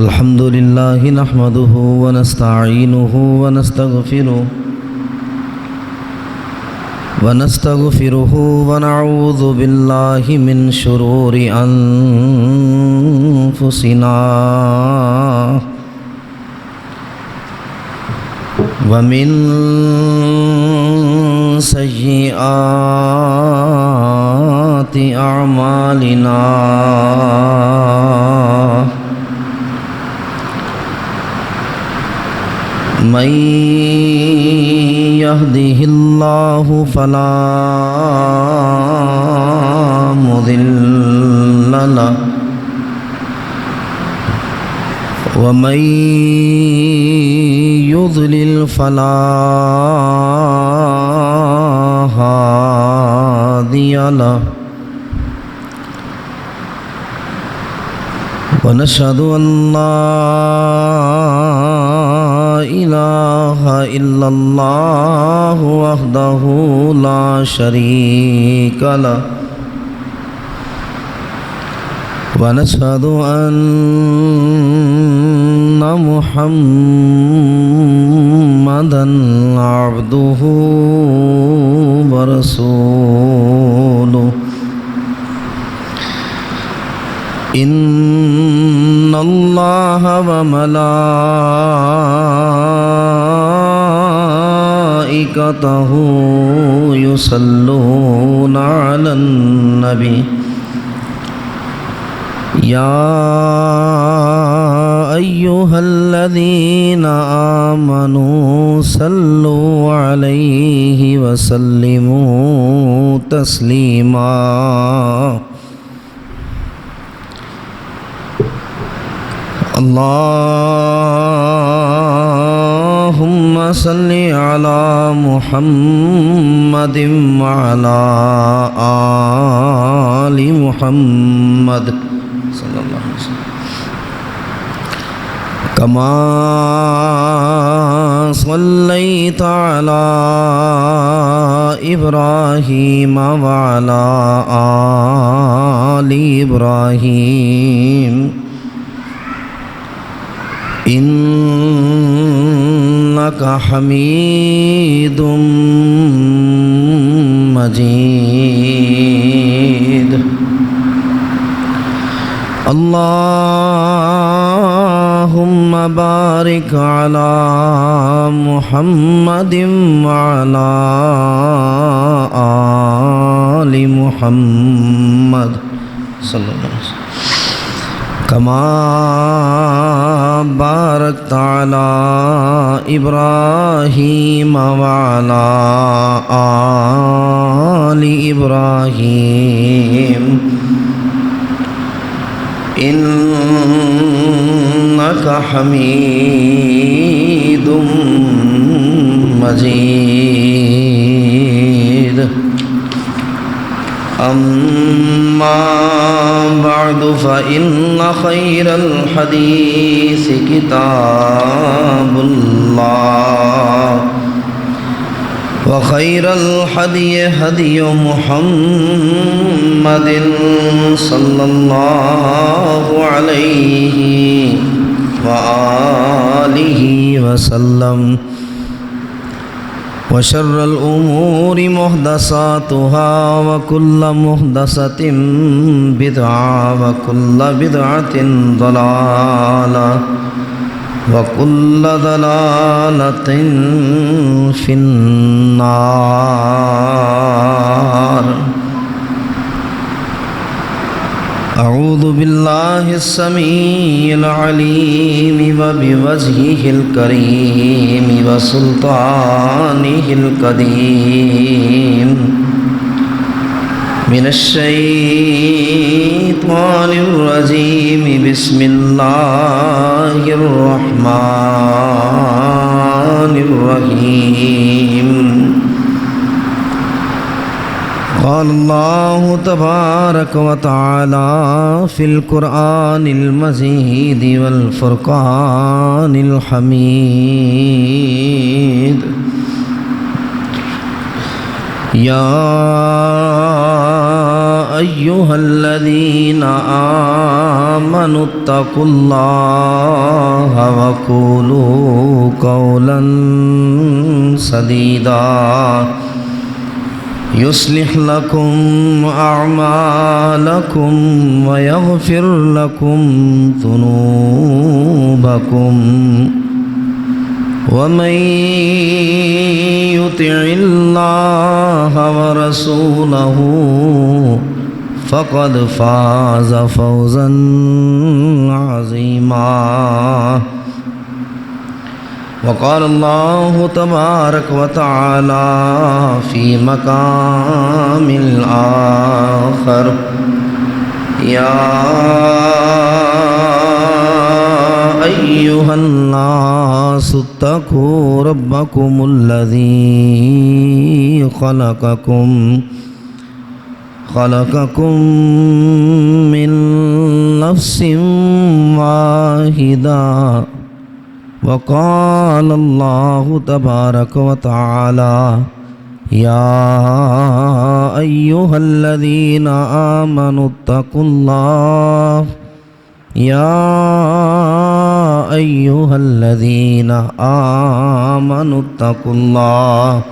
الحمد لله نحمده ونستعينه ونستغفره ونعوذ بالله من شرور أنفسنا ومن سيئات أعمالنا من يهده الله فلا مضل له ومن يضلل فلا هادي له ونشهد أن لا إله إلا الله وحده لا شريك له ونشهد أن محمدًا عبده ورسوله إن الله وملائكته يصلون على النبي يا أيها الذين آمنوا صلوا عليه وسلموا تسليما اللهم صل على محمد وعلى آل محمد صلى الله عليه وسلم كما صليت على إبراهيم وعلى آل إبراهيم إنك حميد مجيد اللهم بارك على محمد وعلى آل محمد صلى الله عليه وسلم كما باركت على إبراهيم وعلى آل إبراهيم إنك حميد مجيد أما بعد فإن خير الحديث كتاب الله وخير الهدي هدي محمد صلى الله عليه وآله وسلم وشر الأمور محدثاتها وكل محدثة بدعة وكل بدعة ضلالة وكل ضلالة في النار. أعوذ بالله السميع العليم وبوجهه الكريم وسلطانه القديم من الشيطان الرجيم. بسم الله الرحمن الرحيم. قال الله تبارك وتعالى في القرآن المجيد والفرقان الحميد يا أيها الذين آمنوا اتقوا الله وقولوا قولا سديدا يصلح لكم أعمالكم ويغفر لكم ذنوبكم ومن يطع الله ورسوله فقد فاز فوزا عظيما. وقال الله تبارك وتعالى في مقام آخر يا أيها الناس اتقوا ربكم الذي خلقكم من نفس واحدة وقال الله تبارك وتعالى يا أيها الذين آمنوا اتقوا الله يا أيها الذين آمنوا اتقوا الله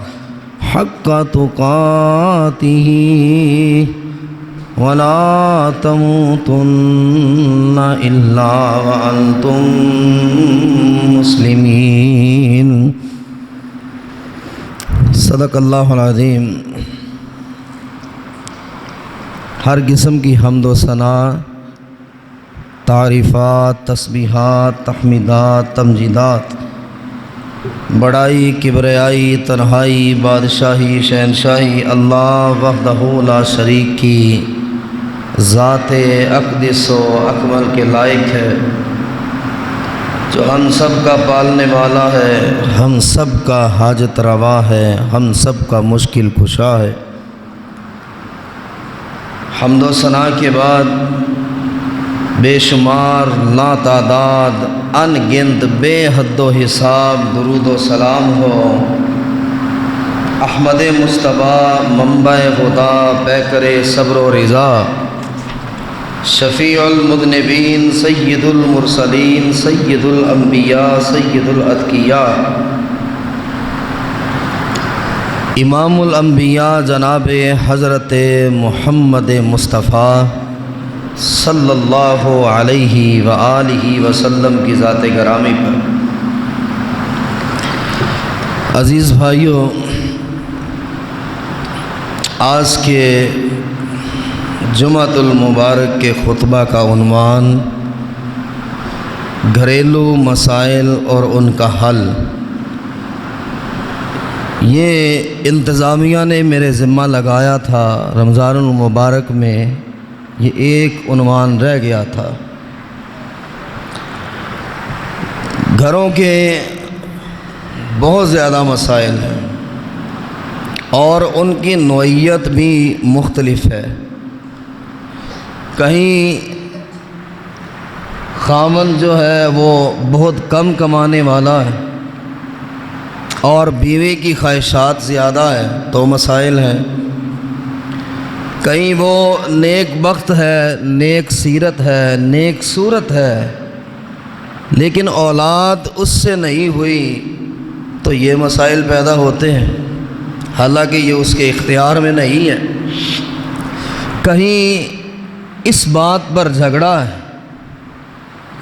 حق تقاته ولا تموتن إلا وأنتم مسلمين. صدق اللہ العظیم. ہر قسم کی حمد و ثنا، تعریفات، تسبیحات، تحمیدات، تمجیدات، بڑائی، کبریائی، تنہائی، بادشاہی، شہنشاہی اللہ وحدہ لا شریک کی ذات اقدس و اکمل کے لائق ہے، جو ہم سب کا پالنے والا ہے، ہم سب کا حاجت روا ہے، ہم سب کا مشکل کشا ہے. حمد و ثنا کے بعد بے شمار، لا تعداد، ان گنت، بے حد و حساب درود و سلام ہو احمد مصطفیٰ، منبع خدا، پیکر صبر و رضا، شفیع المذنبین، سید المرسلین، سید الانبیاء، سید الاتقیاء، امام الانبیاء جناب حضرت محمد مصطفیٰ صلی اللہ علیہ وآلہ وسلم کی ذات گرامی پر. عزیز بھائیو، آج کے جمعۃ المبارک کے خطبہ کا عنوان گھریلو مسائل اور ان کا حل. یہ انتظامیہ نے میرے ذمہ لگایا تھا رمضان المبارک میں، یہ ایک عنوان رہ گیا تھا. گھروں کے بہت زیادہ مسائل ہیں اور ان کی نوعیت بھی مختلف ہے. کہیں خاوند جو ہے وہ بہت کم کمانے والا ہے اور بیوی کی خواہشات زیادہ ہے تو مسائل ہیں. کہیں وہ نیک بخت ہے، نیک سیرت ہے، نیک صورت ہے، لیکن اولاد اس سے نہیں ہوئی تو یہ مسائل پیدا ہوتے ہیں، حالانکہ یہ اس کے اختیار میں نہیں ہے. کہیں اس بات پر جھگڑا ہے،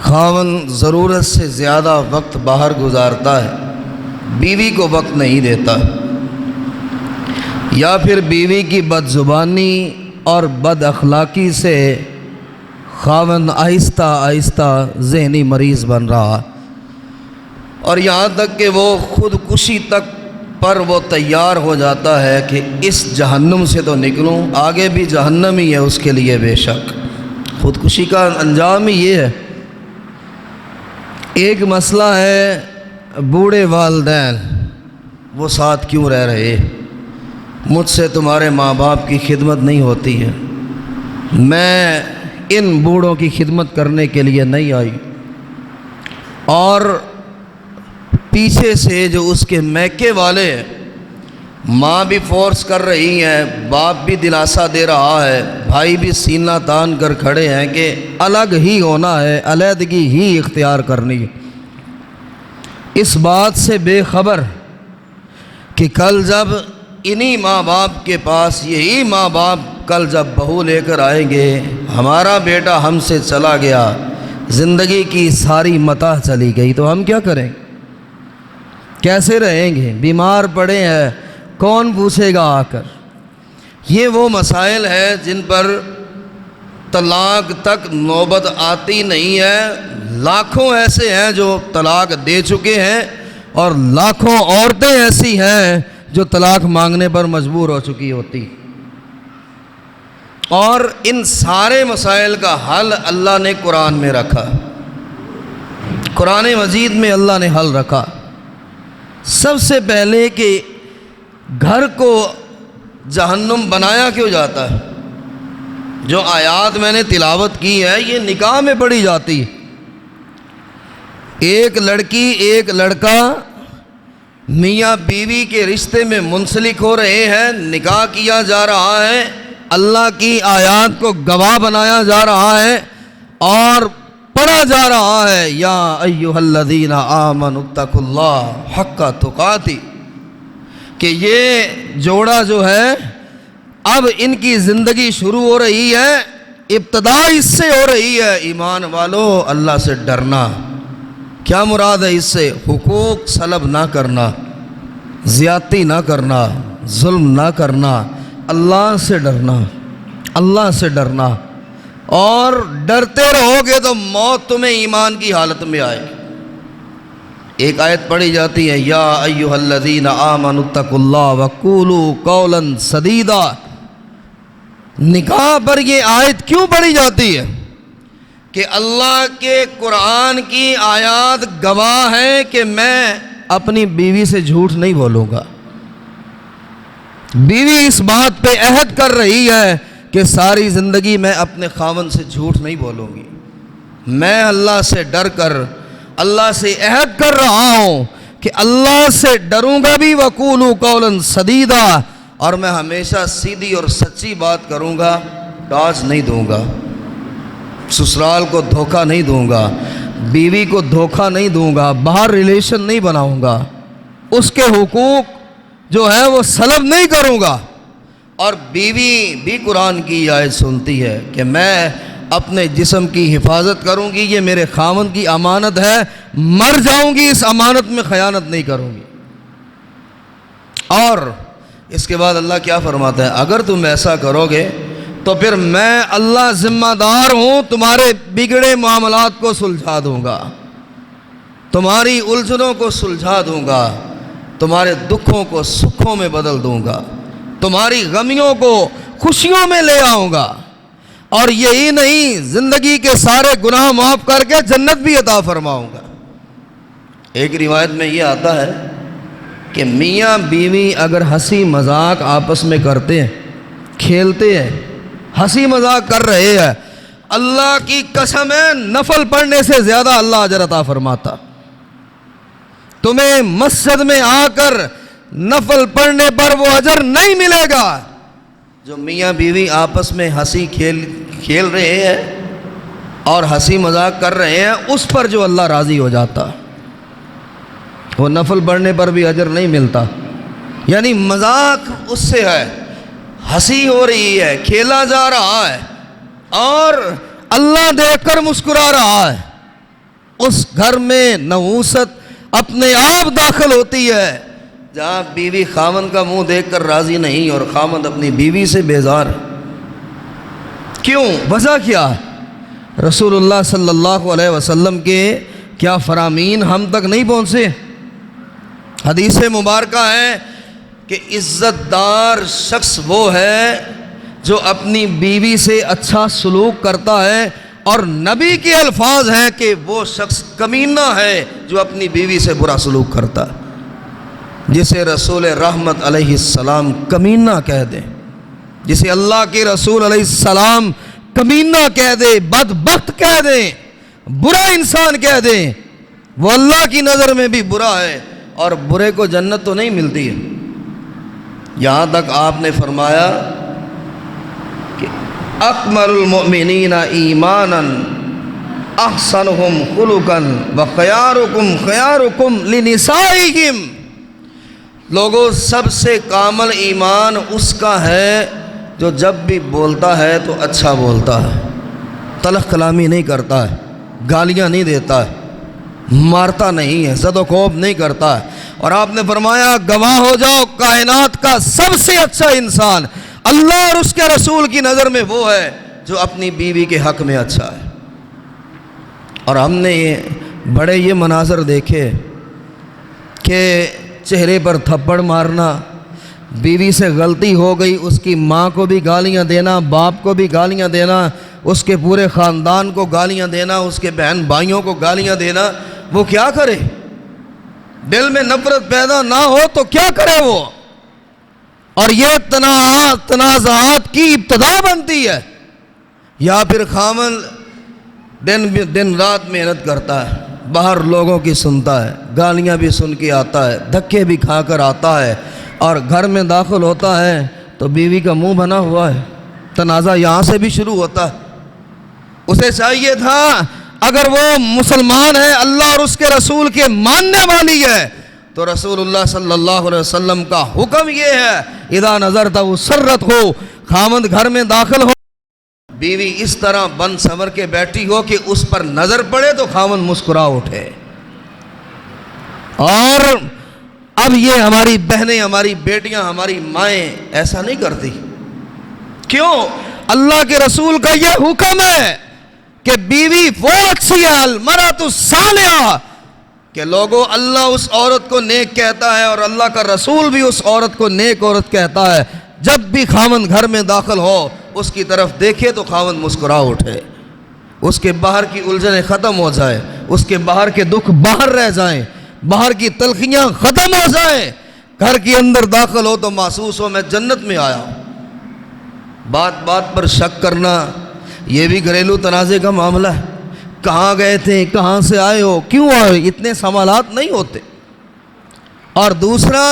خاوند ضرورت سے زیادہ وقت باہر گزارتا ہے، بیوی کو وقت نہیں دیتا، یا پھر بیوی کی بد زبانی اور بد اخلاقی سے خاوند آہستہ آہستہ ذہنی مریض بن رہا، اور یہاں تک کہ وہ خودکشی تک پر وہ تیار ہو جاتا ہے کہ اس جہنم سے تو نکلوں، آگے بھی جہنم ہی ہے اس کے لیے. بے شک خودکشی کا انجام ہی یہ ہے. ایک مسئلہ ہے بوڑھے والدین، وہ ساتھ کیوں رہ رہے؟ مجھ سے تمہارے ماں باپ کی خدمت نہیں ہوتی ہے، میں ان بوڑھوں کی خدمت کرنے کے لیے نہیں آئی. اور پیچھے سے جو اس کے میکے والے ماں بھی فورس کر رہی ہیں، باپ بھی دلاسا دے رہا ہے، بھائی بھی سینہ تان کر کھڑے ہیں کہ الگ ہی ہونا ہے، علیحدگی ہی اختیار کرنی ہے، اس بات سے بے خبر کہ کل جب انہی ماں باپ کے پاس یہی ماں باپ کل جب بہو لے کر آئیں گے، ہمارا بیٹا ہم سے چلا گیا، زندگی کی ساری متاع چلی گئی، تو ہم کیا کریں؟ کیسے رہیں گے؟ بیمار پڑے ہیں، کون پوچھے گا آ کر؟ یہ وہ مسائل ہیں جن پر طلاق تک نوبت آتی نہیں ہے۔ لاکھوں ایسے ہیں جو طلاق دے چکے ہیں، اور لاکھوں عورتیں ایسی ہیں جو طلاق مانگنے پر مجبور ہو چکی ہوتی، اور ان سارے مسائل کا حل اللہ نے قرآن میں رکھا، قرآن مجید میں اللہ نے حل رکھا۔ سب سے پہلے کہ گھر کو جہنم بنایا کیوں جاتا ہے؟ جو آیات میں نے تلاوت کی ہے یہ نکاح میں پڑھی جاتی ہے۔ ایک لڑکی ایک لڑکا میاں بیوی کے رشتے میں منسلک ہو رہے ہیں، نکاح کیا جا رہا ہے، اللہ کی آیات کو گواہ بنایا جا رہا ہے اور پڑھا جا رہا ہے، یا ایھا الذین آمنوا اتقوا اللہ حق تقاتہ، کہ یہ جوڑا جو ہے اب ان کی زندگی شروع ہو رہی ہے، ابتدا اس سے ہو رہی ہے، ایمان والو اللہ سے ڈرنا۔ کیا مراد ہے اس سے؟ حقوق سلب نہ کرنا، زیادتی نہ کرنا، ظلم نہ کرنا، اللہ سے ڈرنا، اللہ سے ڈرنا، اور ڈرتے رہو گے تو موت تمہیں ایمان کی حالت میں آئے گی۔ ایک آیت پڑھی جاتی ہے، یا ایھا الذین آمنوا اتقوا اللہ وقولوا قولا سدیدا۔ نکاح پر یہ آیت کیوں پڑھی جاتی ہے؟ کہ اللہ کے قرآن کی آیات گواہ ہے کہ میں اپنی بیوی سے جھوٹ نہیں بولوں گا۔ بیوی اس بات پہ عہد کر رہی ہے کہ ساری زندگی میں اپنے خاوند سے جھوٹ نہیں بولوں گی، میں اللہ سے ڈر کر اللہ سے عہد کر رہا ہوں کہ اللہ سے ڈروں گا بھی، وقولوا قولا سدیدا، اور میں ہمیشہ سیدھی اور سچی بات کروں گا، ڈاج نہیں دوں گا، سسرال کو دھوکہ نہیں دوں گا، بیوی کو دھوکہ نہیں دوں گا، باہر ریلیشن نہیں بناؤں گا، اس کے حقوق جو ہے وہ سلب نہیں کروں گا۔ اور بیوی بھی قرآن کی آیت سنتی ہے کہ میں اپنے جسم کی حفاظت کروں گی، یہ میرے خاوند کی امانت ہے، مر جاؤں گی اس امانت میں خیانت نہیں کروں گی۔ اور اس کے بعد اللہ کیا فرماتا ہے؟ اگر تم ایسا کرو گے تو پھر میں اللہ ذمہ دار ہوں، تمہارے بگڑے معاملات کو سلجھا دوں گا، تمہاری الجھنوں کو سلجھا دوں گا، تمہارے دکھوں کو سکھوں میں بدل دوں گا، تمہاری غمیوں کو خوشیوں میں لے آؤں گا، اور یہی نہیں زندگی کے سارے گناہ معاف کر کے جنت بھی عطا فرماؤں گا۔ ایک روایت میں یہ آتا ہے کہ میاں بیوی اگر ہنسی مذاق آپس میں کرتے ہیں، کھیلتے ہیں، ہنسی مذاق کر رہے ہیں، اللہ کی قسم ہے نفل پڑھنے سے زیادہ اللہ اجر عطا فرماتا۔ تمہیں مسجد میں آ کر نفل پڑھنے پر وہ اجر نہیں ملے گا جو میاں بیوی آپس میں ہنسی کھیل رہے ہیں اور ہنسی مذاق کر رہے ہیں، اس پر جو اللہ راضی ہو جاتا، وہ نفل پڑھنے پر بھی اجر نہیں ملتا۔ یعنی مذاق اس سے ہے، ہنسی ہو رہی ہے، کھیلا جا رہا ہے، اور اللہ دیکھ کر مسکرا رہا ہے، اس گھر میں نحوست اپنے آپ داخل ہوتی ہے جہاں بیوی خاوند کا منہ دیکھ کر راضی نہیں اور خاوند اپنی بیوی سے بیزار۔ کیوں؟ وجہ کیا ہے؟ رسول اللہ صلی اللہ علیہ وسلم کے کیا فرامین ہم تک نہیں پہنچے؟ حدیث مبارکہ ہے کہ عزت دار شخص وہ ہے جو اپنی بیوی سے اچھا سلوک کرتا ہے، اور نبی کے الفاظ ہیں کہ وہ شخص کمینہ ہے جو اپنی بیوی سے برا سلوک کرتا ہے، جسے رسول رحمت علیہ السلام کمینہ کہہ دیں، جسے اللہ کے رسول علیہ السلام کمینہ کہہ دے، بدبخت کہہ دیں، برا انسان کہہ دیں، وہ اللہ کی نظر میں بھی برا ہے، اور برے کو جنت تو نہیں ملتی ہے۔ یہاں تک آپ نے فرمایا کہ اکمل المؤمنین ایمانا احسنہم خلقا وخیارکم خیارکم لنسائہم، لوگوں سب سے کامل ایمان اس کا ہے جو جب بھی بولتا ہے تو اچھا بولتا ہے، تلخ کلامی نہیں کرتا ہے، گالیاں نہیں دیتا ہے، مارتا نہیں ہے، زد و کوب نہیں کرتا ہے۔ اور آپ نے فرمایا گواہ ہو جاؤ کائنات کا سب سے اچھا انسان اللہ اور اس کے رسول کی نظر میں وہ ہے جو اپنی بیوی کے حق میں اچھا ہے۔ اور ہم نے بڑے یہ مناظر دیکھے کہ چہرے پر تھپڑ مارنا، بیوی سے غلطی ہو گئی اس کی ماں کو بھی گالیاں دینا، باپ کو بھی گالیاں دینا، اس کے پورے خاندان کو گالیاں دینا، اس کے بہن بھائیوں کو گالیاں دینا۔ وہ کیا کرے؟ دل میں نفرت پیدا نہ ہو تو کیا کرے وہ؟ اور یہ تنازعات کی ابتدا بنتی ہے۔ یا پھر خامن دن رات محنت کرتا ہے، باہر لوگوں کی سنتا ہے، گالیاں بھی سن کے آتا ہے، دھکے بھی کھا کر آتا ہے، اور گھر میں داخل ہوتا ہے تو بیوی کا منہ بنا ہوا ہے، تنازع یہاں سے بھی شروع ہوتا ہے۔ اسے چاہیے تھا اگر وہ مسلمان ہے، اللہ اور اس کے رسول کے ماننے والی ہے، تو رسول اللہ صلی اللہ علیہ وسلم کا حکم یہ ہے اذا نظرت سرت ہو، خامند گھر میں داخل ہو، بیوی اس طرح بن سنور کے بیٹھی ہو کہ اس پر نظر پڑے تو خامند مسکرا اٹھے۔ اور اب یہ ہماری بہنیں، ہماری بیٹیاں، ہماری مائیں ایسا نہیں کرتی۔ کیوں؟ اللہ کے رسول کا یہ حکم ہے کہ بیوی وہ اچھی ہے، المرأۃ الصالحہ، کہ لوگوں اللہ اس عورت کو نیک کہتا ہے اور اللہ کا رسول بھی اس عورت کو نیک عورت کہتا ہے۔ جب بھی خاوند گھر میں داخل ہو اس کی طرف دیکھے تو خاوند مسکرا اٹھے، اس کے باہر کی الجھنیں ختم ہو جائیں، اس کے باہر کے دکھ باہر رہ جائیں، باہر کی تلخیاں ختم ہو جائیں، گھر کے اندر داخل ہو تو محسوس ہو میں جنت میں آیا ہوں۔ بات بات پر شک کرنا یہ بھی گھریلو تنازع کا معاملہ ہے۔ کہاں گئے تھے، کہاں سے آئے ہو، کیوں آئے، اتنے سوالات نہیں ہوتے۔ اور دوسرا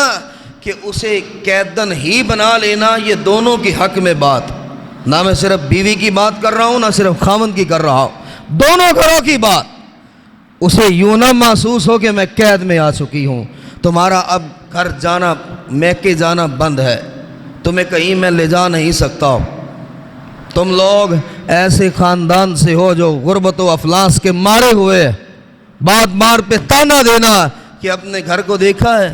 کہ اسے قیدن ہی بنا لینا، یہ دونوں کی حق میں بات، نہ میں صرف بیوی کی بات کر رہا ہوں نہ صرف خاوند کی کر رہا ہوں، دونوں گھروں کی بات۔ اسے یوں نہ محسوس ہو کہ میں قید میں آ چکی ہوں، تمہارا اب گھر جانا، میکے جانا بند ہے، تمہیں کہیں میں لے جا نہیں سکتا ہوں۔ تم لوگ ایسے خاندان سے ہو جو غربت و افلاس کے مارے ہوئے، بات بار پہ تانا دینا کہ اپنے گھر کو دیکھا ہے،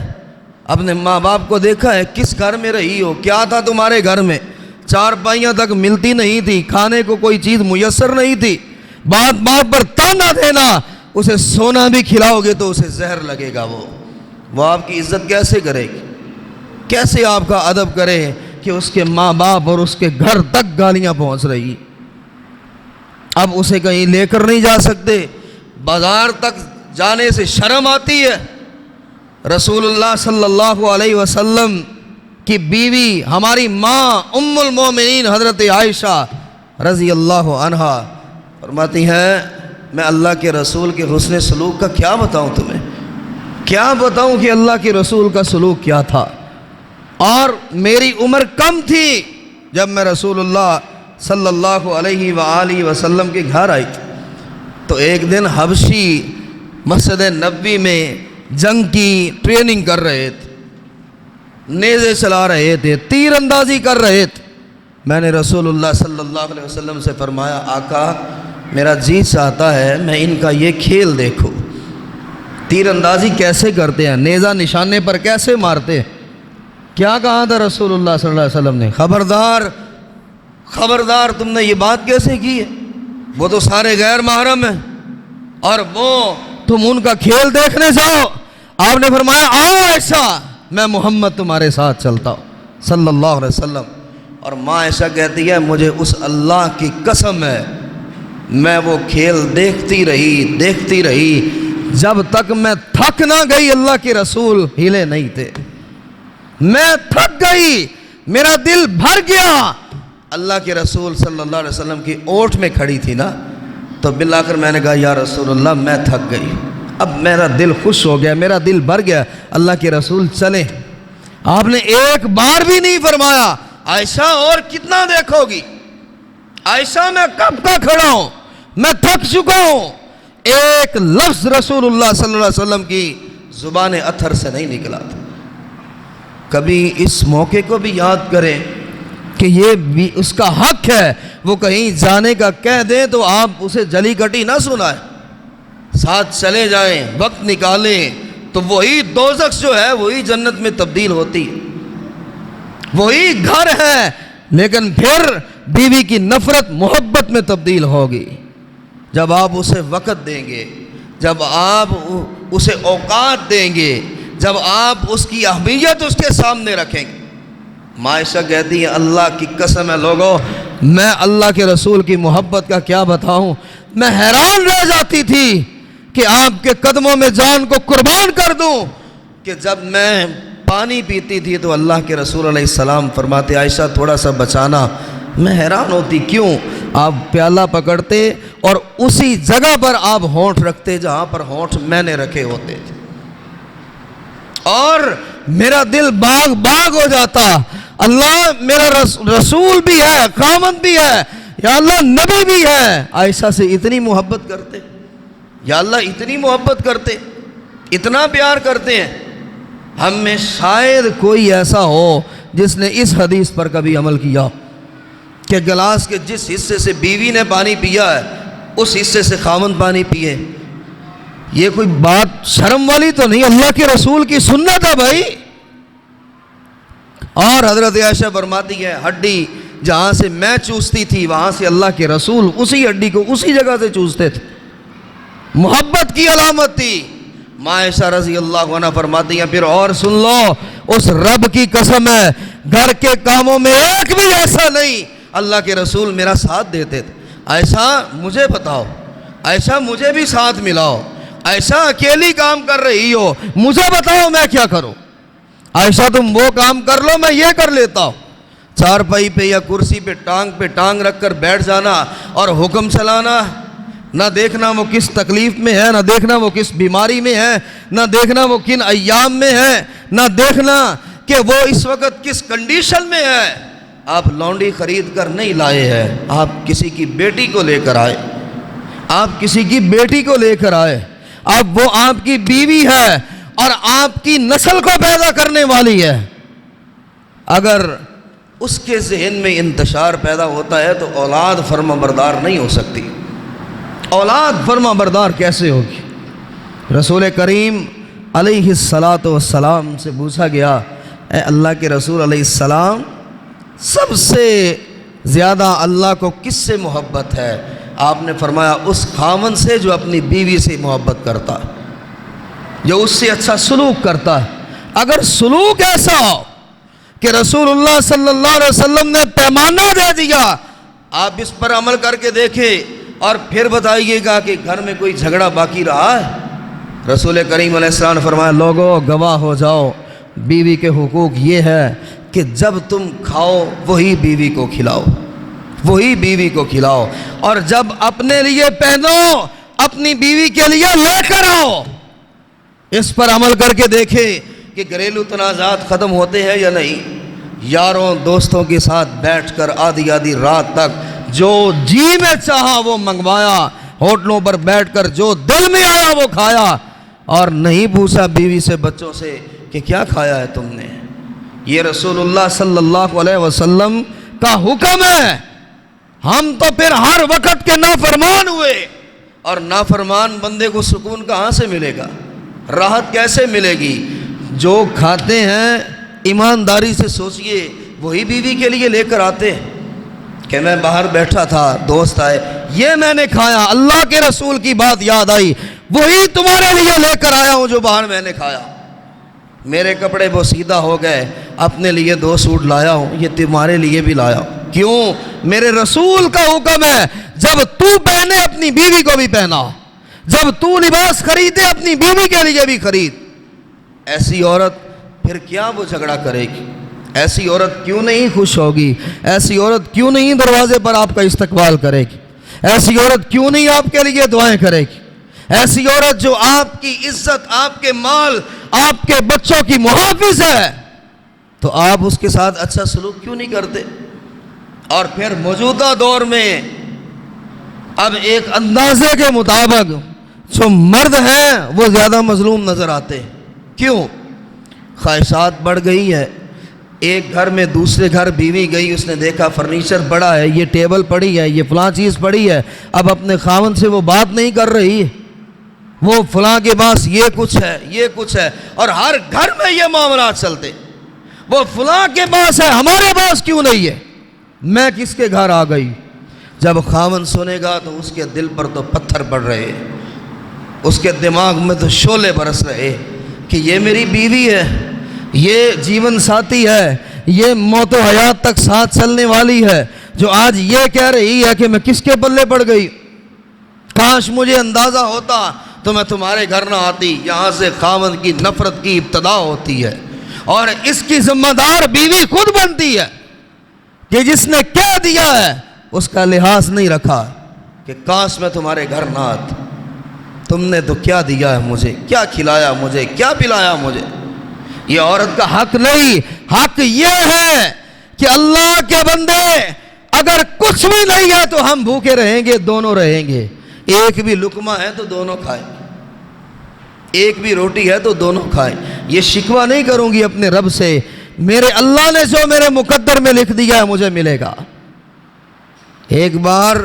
اپنے ماں باپ کو دیکھا ہے، کس گھر میں رہی ہو، کیا تھا تمہارے گھر میں، چار پائیاں تک ملتی نہیں تھی، کھانے کو کوئی چیز میسر نہیں تھی، بات بات پر تانا دینا۔ اسے سونا بھی کھلاؤ گے تو اسے زہر لگے گا، وہ آپ کی عزت کیسے کرے گی، کیسے آپ کا ادب کرے کہ اس کے ماں باپ اور اس کے گھر تک گالیاں پہنچ رہی۔ اب اسے کہیں لے کر نہیں جا سکتے، بازار تک جانے سے شرم آتی ہے۔ رسول اللہ صلی اللہ علیہ وسلم کی بیوی ہماری ماں ام المومنین حضرت عائشہ رضی اللہ عنہا فرماتی ہیں میں اللہ کے رسول کے حسن سلوک کا کیا بتاؤں تمہیں، کیا بتاؤں کہ اللہ کے رسول کا سلوک کیا تھا۔ اور میری عمر کم تھی جب میں رسول اللہ صلی اللہ علیہ وآلہ وسلم کے گھر آئی تھی، تو ایک دن حبشی مسجد نبوی میں جنگ کی ٹریننگ کر رہے تھے، نیزے چلا رہے تھے، تیر اندازی کر رہے تھے۔ میں نے رسول اللہ صلی اللہ علیہ وسلم سے فرمایا آقا میرا جی چاہتا ہے میں ان کا یہ کھیل دیکھوں، تیر اندازی کیسے کرتے ہیں، نیزہ نشانے پر کیسے مارتے ہیں۔ کیا کہا تھا رسول اللہ صلی اللہ علیہ وسلم نے؟ خبردار خبردار، تم نے یہ بات کیسے کی ہے، وہ تو سارے غیر محرم ہیں اور وہ تم ان کا کھیل دیکھنے جاؤ۔ آپ نے فرمایا آؤ عائشہ میں محمد تمہارے ساتھ چلتا ہوں صلی اللہ علیہ وسلم۔ اور ماں عائشہ کہتی ہے مجھے اس اللہ کی قسم ہے میں وہ کھیل دیکھتی رہی جب تک میں تھک نہ گئی، اللہ کے رسول ہلے نہیں تھے، میں تھک گئی، میرا دل بھر گیا۔ اللہ کے رسول صلی اللہ علیہ وسلم کی اوٹ میں کھڑی تھی نا، تو بالآخر میں نے کہا یا رسول اللہ میں تھک گئی، اب میرا دل خوش ہو گیا، میرا دل بھر گیا، اللہ کے رسول چلیں۔ آپ نے ایک بار بھی نہیں فرمایا عائشہ اور کتنا دیکھو گی، عائشہ میں کب کا کھڑا ہوں، میں تھک چکا ہوں. ایک لفظ رسول اللہ صلی اللہ علیہ وسلم کی زبان اطہر سے نہیں نکلا تھا. کبھی اس موقع کو بھی یاد کریں کہ یہ بھی اس کا حق ہے، وہ کہیں جانے کا کہہ دیں تو آپ اسے جلی کٹی نہ سنائیں، ساتھ چلے جائیں، وقت نکالیں تو وہی دوزخ جو ہے وہی جنت میں تبدیل ہوتی، وہی گھر ہے لیکن پھر بیوی کی نفرت محبت میں تبدیل ہوگی. جب آپ اسے وقت دیں گے، جب آپ اسے اوقات دیں گے، جب آپ اس کی اہمیت اس کے سامنے رکھیں گے. عائشہ کہتی ہے اللہ کی قسم ہے لوگوں، میں اللہ کے رسول کی محبت کا کیا بتاؤں، میں حیران رہ جاتی تھی کہ آپ کے قدموں میں جان کو قربان کر دوں. کہ جب میں پانی پیتی تھی تو اللہ کے رسول علیہ السلام فرماتے عائشہ تھوڑا سا بچانا. میں حیران ہوتی کیوں؟ آپ پیالہ پکڑتے اور اسی جگہ پر آپ ہونٹ رکھتے جہاں پر ہونٹ میں نے رکھے ہوتے تھے، اور میرا دل باغ باغ ہو جاتا. اللہ میرا رسول بھی ہے، خامند بھی ہے، یا اللہ نبی بھی ہے. عائشہ سے اتنی محبت کرتے، یا اللہ اتنی محبت کرتے، اتنا پیار کرتے ہیں. ہم میں شاید کوئی ایسا ہو جس نے اس حدیث پر کبھی عمل کیا کہ گلاس کے جس حصے سے بیوی نے پانی پیا ہے اس حصے سے خامند پانی پیے. یہ کوئی بات شرم والی تو نہیں، اللہ کے رسول کی سنت ہے بھائی. اور حضرت عائشہ فرماتی ہے ہڈی جہاں سے میں چوستی تھی وہاں سے اللہ کے رسول اسی ہڈی کو اسی جگہ سے چوستے تھے. محبت کی علامت تھی. عائشہ رضی اللہ عنہ فرماتی ہیں پھر اور سن لو، اس رب کی قسم ہے گھر کے کاموں میں ایک بھی ایسا نہیں اللہ کے رسول میرا ساتھ دیتے تھے. عائشہ مجھے بتاؤ، عائشہ مجھے بھی ساتھ ملاؤ، عائشہ اکیلی کام کر رہی ہو مجھے بتاؤ میں کیا کروں. عائشہ تم وہ کام کر لو میں یہ کر لیتا ہوں. چارپائی پہ یا کرسی پہ ٹانگ رکھ کر بیٹھ جانا اور حکم چلانا، نہ دیکھنا وہ کس تکلیف میں ہے، نہ دیکھنا وہ کس بیماری میں ہے، نہ دیکھنا وہ کن ایام میں ہے، نہ دیکھنا کہ وہ اس وقت کس کنڈیشن میں ہے. آپ لونڈی خرید کر نہیں لائے ہیں، آپ کسی کی بیٹی کو لے کر آئے، آپ کسی کی بیٹی کو لے کر آئے. اب وہ آپ کی بیوی ہے اور آپ کی نسل کو پیدا کرنے والی ہے. اگر اس کے ذہن میں انتشار پیدا ہوتا ہے تو اولاد فرما بردار نہیں ہو سکتی. اولاد فرما بردار کیسے ہوگی؟ رسول کریم علیہ الصلاۃ والسلام سے پوچھا گیا اے اللہ کے رسول علیہ السلام سب سے زیادہ اللہ کو کس سے محبت ہے؟ آپ نے فرمایا اس خامن سے جو اپنی بیوی سے محبت کرتا ہے، جو اس سے اچھا سلوک کرتا ہے. اگر سلوک ایسا ہو کہ رسول اللہ صلی اللہ علیہ وسلم نے پیمانہ دے دیا، آپ اس پر عمل کر کے دیکھیں اور پھر بتائیے گا کہ گھر میں کوئی جھگڑا باقی رہا ہے. رسول کریم علیہ السلام نے فرمایا لوگوں گواہ ہو جاؤ، بیوی کے حقوق یہ ہے کہ جب تم کھاؤ وہی بیوی کو کھلاؤ، وہی بیوی کو کھلاؤ، اور جب اپنے لیے پہنو اپنی بیوی کے لیے لے کر آؤ. اس پر عمل کر کے دیکھیں کہ گھریلو تنازعات ختم ہوتے ہیں یا نہیں. یاروں دوستوں کے ساتھ بیٹھ کر آدھی آدھی رات تک جو جی میں چاہا وہ منگوایا، ہوٹلوں پر بیٹھ کر جو دل میں آیا وہ کھایا، اور نہیں پوچھا بیوی سے بچوں سے کہ کیا کھایا ہے تم نے. یہ رسول اللہ صلی اللہ علیہ وسلم کا حکم ہے. ہم تو پھر ہر وقت کے نافرمان ہوئے، اور نافرمان بندے کو سکون کہاں سے ملے گا، راحت کیسے ملے گی؟ جو کھاتے ہیں ایمانداری سے سوچئے وہی بیوی کے لیے لے کر آتے ہیں کہ میں باہر بیٹھا تھا دوست آئے یہ میں نے کھایا، اللہ کے رسول کی بات یاد آئی، وہی تمہارے لیے لے کر آیا ہوں جو باہر میں نے کھایا. میرے کپڑے وہ سیدھا ہو گئے، اپنے لیے 2 سوٹ لایا ہوں، یہ تمہارے لیے بھی لایا ہوں. کیوں؟ میرے رسول کا حکم ہے جب تو پہنے اپنی بیوی کو بھی پہنا، جب تو لباس خریدے اپنی بیوی کے لیے بھی خرید. ایسی عورت پھر کیا وہ جھگڑا کرے گی؟ ایسی عورت کیوں نہیں خوش ہوگی؟ ایسی عورت کیوں نہیں دروازے پر آپ کا استقبال کرے گی؟ ایسی عورت کیوں نہیں آپ کے لیے دعائیں کرے گی؟ ایسی عورت جو آپ کی عزت، آپ کے مال، آپ کے بچوں کی محافظ ہے، تو آپ اس کے ساتھ اچھا سلوک کیوں نہیں کرتے؟ اور پھر موجودہ دور میں اب ایک اندازے کے مطابق جو مرد ہیں وہ زیادہ مظلوم نظر آتے ہیں۔ کیوں؟ خواہشات بڑھ گئی ہے۔ ایک گھر میں دوسرے گھر بیوی گئی، اس نے دیکھا فرنیچر بڑا ہے، یہ ٹیبل پڑی ہے، یہ فلاں چیز پڑی ہے، اب اپنے خاوند سے وہ بات نہیں کر رہی، وہ فلاں کے پاس یہ کچھ ہے، یہ کچھ ہے، اور ہر گھر میں یہ معاملات چلتے، وہ فلاں کے پاس ہے ہمارے پاس کیوں نہیں ہے، میں کس کے گھر آ گئی۔ جب خاوند سنے گا تو اس کے دل پر تو پتھر پڑ رہے، اس کے دماغ میں تو شعلے برس رہے کہ یہ میری بیوی ہے، یہ جیون ساتھی ہے، یہ موت و حیات تک ساتھ چلنے والی ہے، جو آج یہ کہہ رہی ہے کہ میں کس کے پلے پڑ گئی، کاش مجھے اندازہ ہوتا تو میں تمہارے گھر نہ آتی۔ یہاں سے خاوند کی نفرت کی ابتدا ہوتی ہے، اور اس کی ذمہ دار بیوی خود بنتی ہے کہ جس نے کہہ دیا ہے اس کا لحاظ نہیں رکھا کہ کاش میں تمہارے گھر نہ آتی، تم نے تو کیا دیا ہے مجھے، کیا کھلایا مجھے، کیا پلایا مجھے۔ یہ عورت کا حق نہیں، حق یہ ہے کہ اللہ کے بندے اگر کچھ بھی نہیں ہے تو ہم بھوکے رہیں گے، دونوں رہیں گے، ایک بھی لقمہ ہے تو دونوں کھائیں، ایک بھی روٹی ہے تو دونوں کھائیں۔ یہ شکوہ نہیں کروں گی اپنے رب سے، میرے اللہ نے جو میرے مقدر میں لکھ دیا ہے مجھے ملے گا۔ ایک بار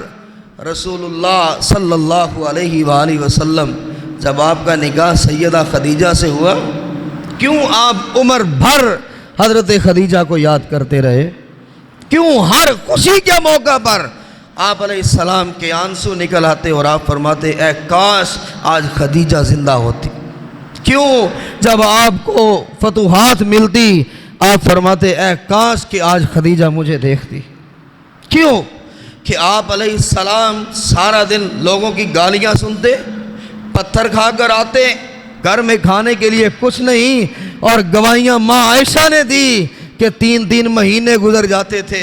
رسول اللہ صلی اللہ علیہ وآلہ وسلم جب آپ کا نکاح سیدہ خدیجہ سے ہوا، کیوں آپ عمر بھر حضرت خدیجہ کو یاد کرتے رہے؟ کیوں ہر خوشی کے موقع پر آپ علیہ السلام کے آنسو نکل آتے اور آپ فرماتے اے کاش آج خدیجہ زندہ ہوتی؟ کیوں جب آپ کو فتوحات ملتی آپ فرماتے اے کاش کہ آج خدیجہ مجھے دیکھتی؟ کیوں کہ آپ علیہ السلام سارا دن لوگوں کی گالیاں سنتے، پتھر کھا کر آتے، گھر میں کھانے کے لیے کچھ نہیں، اور گواہیاں ماں عائشہ نے دی کہ 3 مہینے گزر جاتے تھے،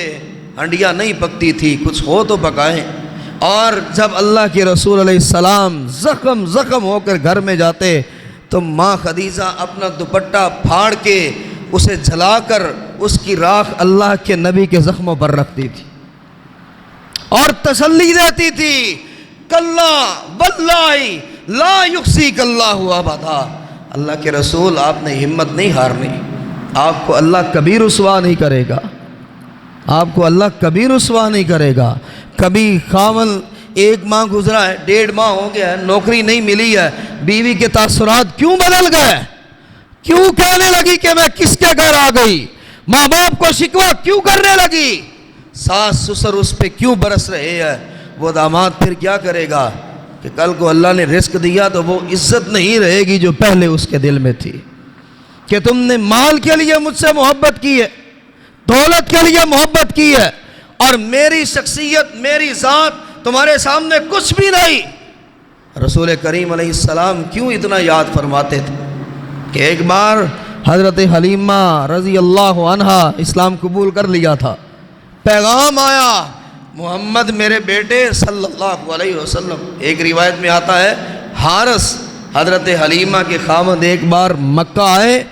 ہنڈیاں نہیں پکتی تھی، کچھ ہو تو پکائیں۔ اور جب اللہ کے رسول علیہ السلام زخم ہو کر گھر میں جاتے تو ماں خدیجہ اپنا دوپٹہ پھاڑ کے اسے جلا کر اس کی راکھ اللہ کے نبی کے زخموں پر رکھتی تھی اور تسلی دیتی تھی، کلا واللہ لا یخزیک اللہ ابدا، اللہ کے رسول آپ نے ہمت نہیں ہارنی، آپ کو اللہ کبھی رسوا نہیں کرے گا، آپ کو اللہ کبھی رسوا نہیں کرے گا۔ کبھی خاوند 1 ماہ گزرا ہے، 1.5 ماہ ہو گیا ہے، نوکری نہیں ملی ہے، بیوی کے تاثرات کیوں بدل گئے؟ کیوں کہنے لگی کہ میں کس کے گھر آ گئی؟ ماں باپ کو شکوہ کیوں کرنے لگی؟ ساس سسر اس پہ کیوں برس رہے ہیں؟ وہ داماد پھر کیا کرے گا کہ کل کو اللہ نے رزق دیا تو وہ عزت نہیں رہے گی جو پہلے اس کے دل میں تھی، کہ تم نے مال کے لیے مجھ سے محبت کی ہے، دولت کے لیے محبت کی ہے، اور میری شخصیت میری ذات تمہارے سامنے کچھ بھی نہیں۔ رسول کریم علیہ السلام کیوں اتنا یاد فرماتے تھے کہ ایک بار حضرت حلیمہ رضی اللہ عنہا اسلام قبول کر لیا تھا، پیغام آیا محمد میرے بیٹے صلی اللہ علیہ وسلم، ایک روایت میں آتا ہے حارث حضرت حلیمہ کے خاوند ایک بار مکہ آئے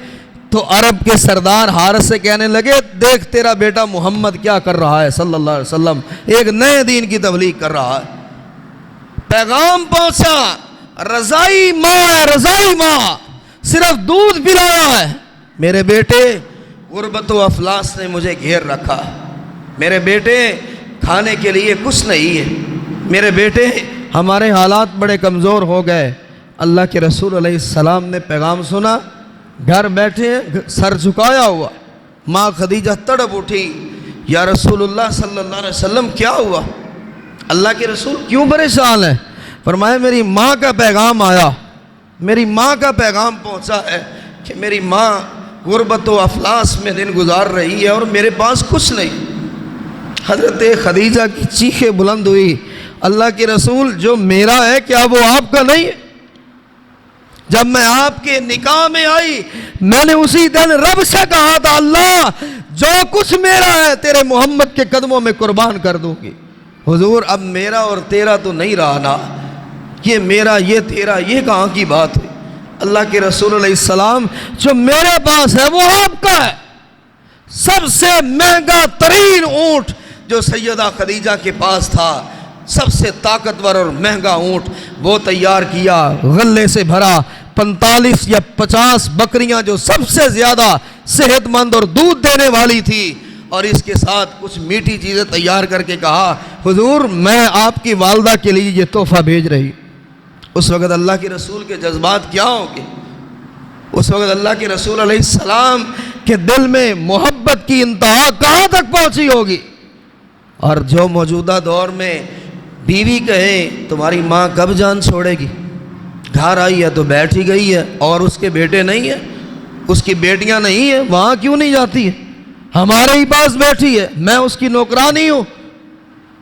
تو عرب کے سردار حارث سے کہنے لگے دیکھ تیرا بیٹا محمد کیا کر رہا ہے صلی اللہ علیہ وسلم، ایک نئے دین کی تبلیغ کر رہا ہے۔ پیغام پہنچا، رضائی ماں ہے، رضائی ماں، صرف دودھ پلایا ہے، میرے بیٹے غربت و افلاس نے مجھے گھیر رکھا، میرے بیٹے کھانے کے لیے کچھ نہیں ہے، میرے بیٹے ہمارے حالات بڑے کمزور ہو گئے۔ اللہ کے رسول علیہ السلام نے پیغام سنا، گھر بیٹھے سر جھکایا ہوا، ماں خدیجہ تڑپ اٹھی، یا رسول اللہ صلی اللہ علیہ وسلم کیا ہوا؟ اللہ کے رسول کیوں پریشان ہیں؟ فرمایا میری ماں کا پیغام آیا، میری ماں کا پیغام پہنچا ہے کہ میری ماں غربت و افلاس میں دن گزار رہی ہے اور میرے پاس کچھ نہیں۔ حضرت خدیجہ کی چیخیں بلند ہوئی، اللہ کے رسول جو میرا ہے کیا وہ آپ کا نہیں ہے؟ جب میں آپ کے نکاح میں آئی میں نے اسی دن رب سے کہا تھا اللہ جو کچھ میرا ہے تیرے محمد کے قدموں میں قربان کر دوں گی۔ حضور اب میرا اور تیرا تو نہیں رہا نا، یہ میرا یہ تیرا یہ کہاں کی بات ہوئی؟ اللہ کے رسول علیہ السلام جو میرے پاس ہے وہ آپ کا ہے، سب سے مہنگا ترین اونٹ جو سیدہ خدیجہ کے پاس تھا، سب سے طاقتور اور مہنگا اونٹ وہ تیار کیا، غلے سے بھرا، 45 یا 50 بکریاں جو سب سے زیادہ صحت مند اور دودھ دینے والی تھی، اور اس کے ساتھ کچھ میٹھی چیزیں تیار کر کے کہا حضور میں آپ کی والدہ کے لیے یہ تحفہ بھیج رہی۔ اس وقت اللہ کے رسول کے جذبات کیا ہوں گے؟ اس وقت اللہ کے رسول علیہ السلام کے دل میں محبت کی انتہا کہاں تک پہنچی ہوگی؟ اور جو موجودہ دور میں بیوی کہے تمہاری ماں کب جان چھوڑے گی، گھر آئی ہے تو بیٹھ ہی گئی ہے، اور اس کے بیٹے نہیں ہیں، اس کی بیٹیاں نہیں ہیں، وہاں کیوں نہیں جاتی ہے؟ ہمارے ہی پاس بیٹھی ہے، میں اس کی نوکرانی ہوں،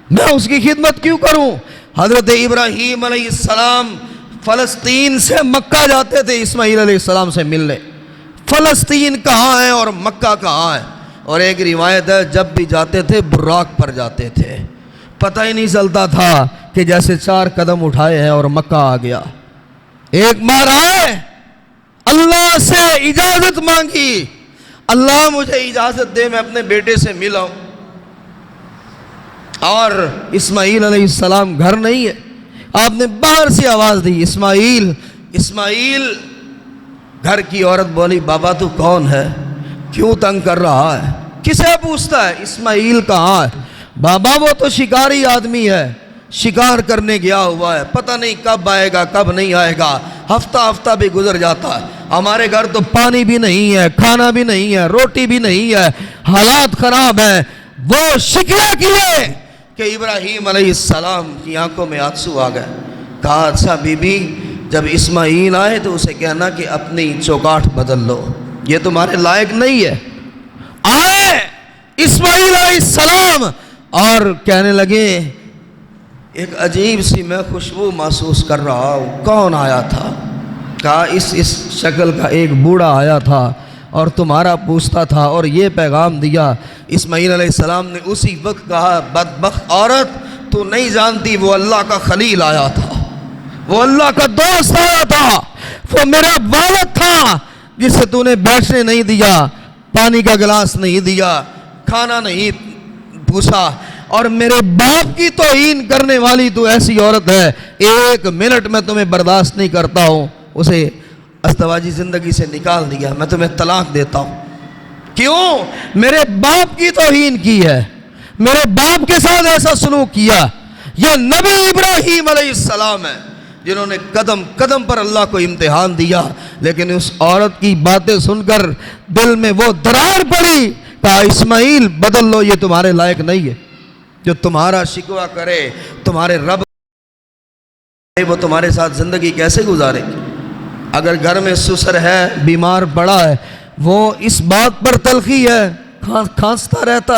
میں اس کی خدمت کیوں کروں؟ حضرت ابراہیم علیہ السلام فلسطین سے مکہ جاتے تھے اسماعیل علیہ السلام سے ملنے۔ فلسطین کہاں ہے اور مکہ کہاں ہے؟ اور ایک روایت ہے جب بھی جاتے تھے براق پر جاتے تھے، پتہ ہی نہیں چلتا تھا کہ جیسے 4 قدم اٹھائے ہیں اور مکہ آ گیا۔ ایک بار آئے، اللہ سے اجازت مانگی، اللہ مجھے اجازت دے میں اپنے بیٹے سے ملاؤں، اور اسماعیل علیہ السلام گھر نہیں ہے۔ آپ نے باہر سے آواز دی اسماعیل اسماعیل، گھر کی عورت بولی بابا تو کون ہے، کیوں تنگ کر رہا ہے، کسے پوچھتا ہے، اسماعیل کہاں ہے؟ بابا وہ تو شکاری آدمی ہے، شکار کرنے گیا ہوا ہے، پتہ نہیں کب آئے گا کب نہیں آئے گا، ہفتہ بھی گزر جاتا ہے، ہمارے گھر تو پانی بھی نہیں ہے، کھانا بھی نہیں ہے، روٹی بھی نہیں ہے، حالات خراب ہیں۔ وہ شکوہ کیے کہ ابراہیم علیہ السلام کی آنکھوں میں آنسو آ گئے۔ کہا اچھا بی بی جب اسماعیل آئے تو اسے کہنا کہ اپنی چوکاٹ بدل لو، یہ تمہارے لائق نہیں ہے۔ آئے اسماعیل علیہ السلام اور کہنے لگے ایک عجیب سی میں خوشبو محسوس کر رہا ہوں، کون آیا تھا؟ کہا اس شکل کا ایک بوڑھا آیا تھا اور تمہارا پوچھتا تھا اور یہ پیغام دیا۔ اسماعیل علیہ السلام نے اسی وقت کہا بدبخت عورت تو نہیں جانتی وہ اللہ کا خلیل آیا تھا، وہ اللہ کا دوست آیا تھا، وہ میرا والد تھا جسے تو نے بیٹھنے نہیں دیا، پانی کا گلاس نہیں دیا، کھانا نہیں پوچھا، اور میرے باپ کی توہین کرنے والی تو ایسی عورت ہے، 1 منٹ میں تمہیں برداشت نہیں کرتا ہوں، اسے ازدواجی زندگی سے نکال دیا، میں تمہیں طلاق دیتا ہوں۔ کیوں؟ میرے باپ کی توہین کی ہے، میرے باپ کے ساتھ ایسا سلوک کیا۔ یہ نبی ابراہیم علیہ السلام ہے جنہوں نے قدم قدم پر اللہ کو امتحان دیا، لیکن اس عورت کی باتیں سن کر دل میں وہ درار پڑی، کہا اسماعیل بدل لو، یہ تمہارے لائق نہیں ہے، جو تمہارا شکوہ کرے تمہارے رب وہ تمہارے ساتھ زندگی کیسے گزارے گی؟ اگر گھر میں سسر ہے بیمار پڑا ہے، وہ اس بات پر تلخی ہے، کھانستا رہتا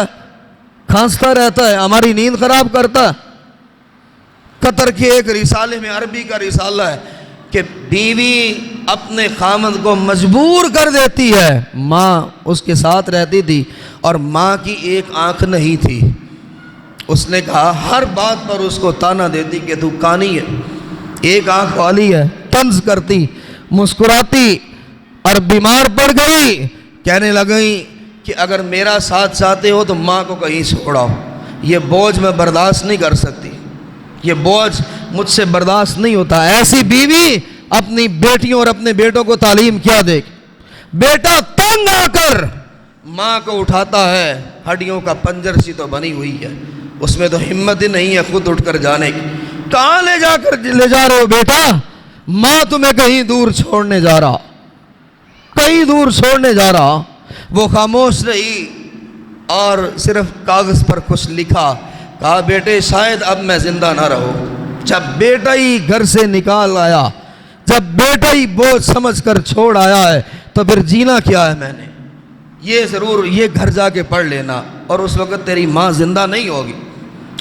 ہے، ہماری نیند خراب کرتا ہے۔ قطر کے ایک رسالے میں عربی کا رسالہ ہے کہ بیوی اپنے خامند کو مجبور کر دیتی ہے، ماں اس کے ساتھ رہتی تھی اور ماں کی ایک آنکھ نہیں تھی، اس نے کہا ہر بات پر اس کو تانا دیتی کہ تو کانی ہے، ایک آنکھ والی ہے، طنز کرتی، مسکراتی، اور بیمار پڑ گئی، کہنے لگی کہ اگر میرا ساتھ چاہتے ہو تو ماں کو کہیں چھوڑاؤ، یہ بوجھ میں برداشت نہیں کر سکتی، یہ بوجھ مجھ سے برداشت نہیں ہوتا۔ ایسی بیوی اپنی بیٹیوں اور اپنے بیٹوں کو تعلیم کیا دے گی؟ بیٹا تنگ آ کر ماں کو اٹھاتا ہے، ہڈیوں کا پنجر سی تو بنی ہوئی ہے، اس میں تو ہمت ہی نہیں ہے خود اٹھ کر جانے کی، کہاں لے جا رہے ہو بیٹا؟ ماں تمہیں کہیں دور چھوڑنے جا رہا، کہیں دور چھوڑنے جا رہا۔ وہ خاموش رہی اور صرف کاغذ پر کچھ لکھا، کہا بیٹے شاید اب میں زندہ نہ رہوں۔ جب بیٹا ہی گھر سے نکال آیا، جب بیٹا ہی بوجھ سمجھ کر چھوڑ آیا ہے تو پھر جینا کیا ہے میں نے؟ یہ ضرور یہ گھر جا کے پڑھ لینا، اور اس وقت تیری ماں زندہ نہیں ہوگی۔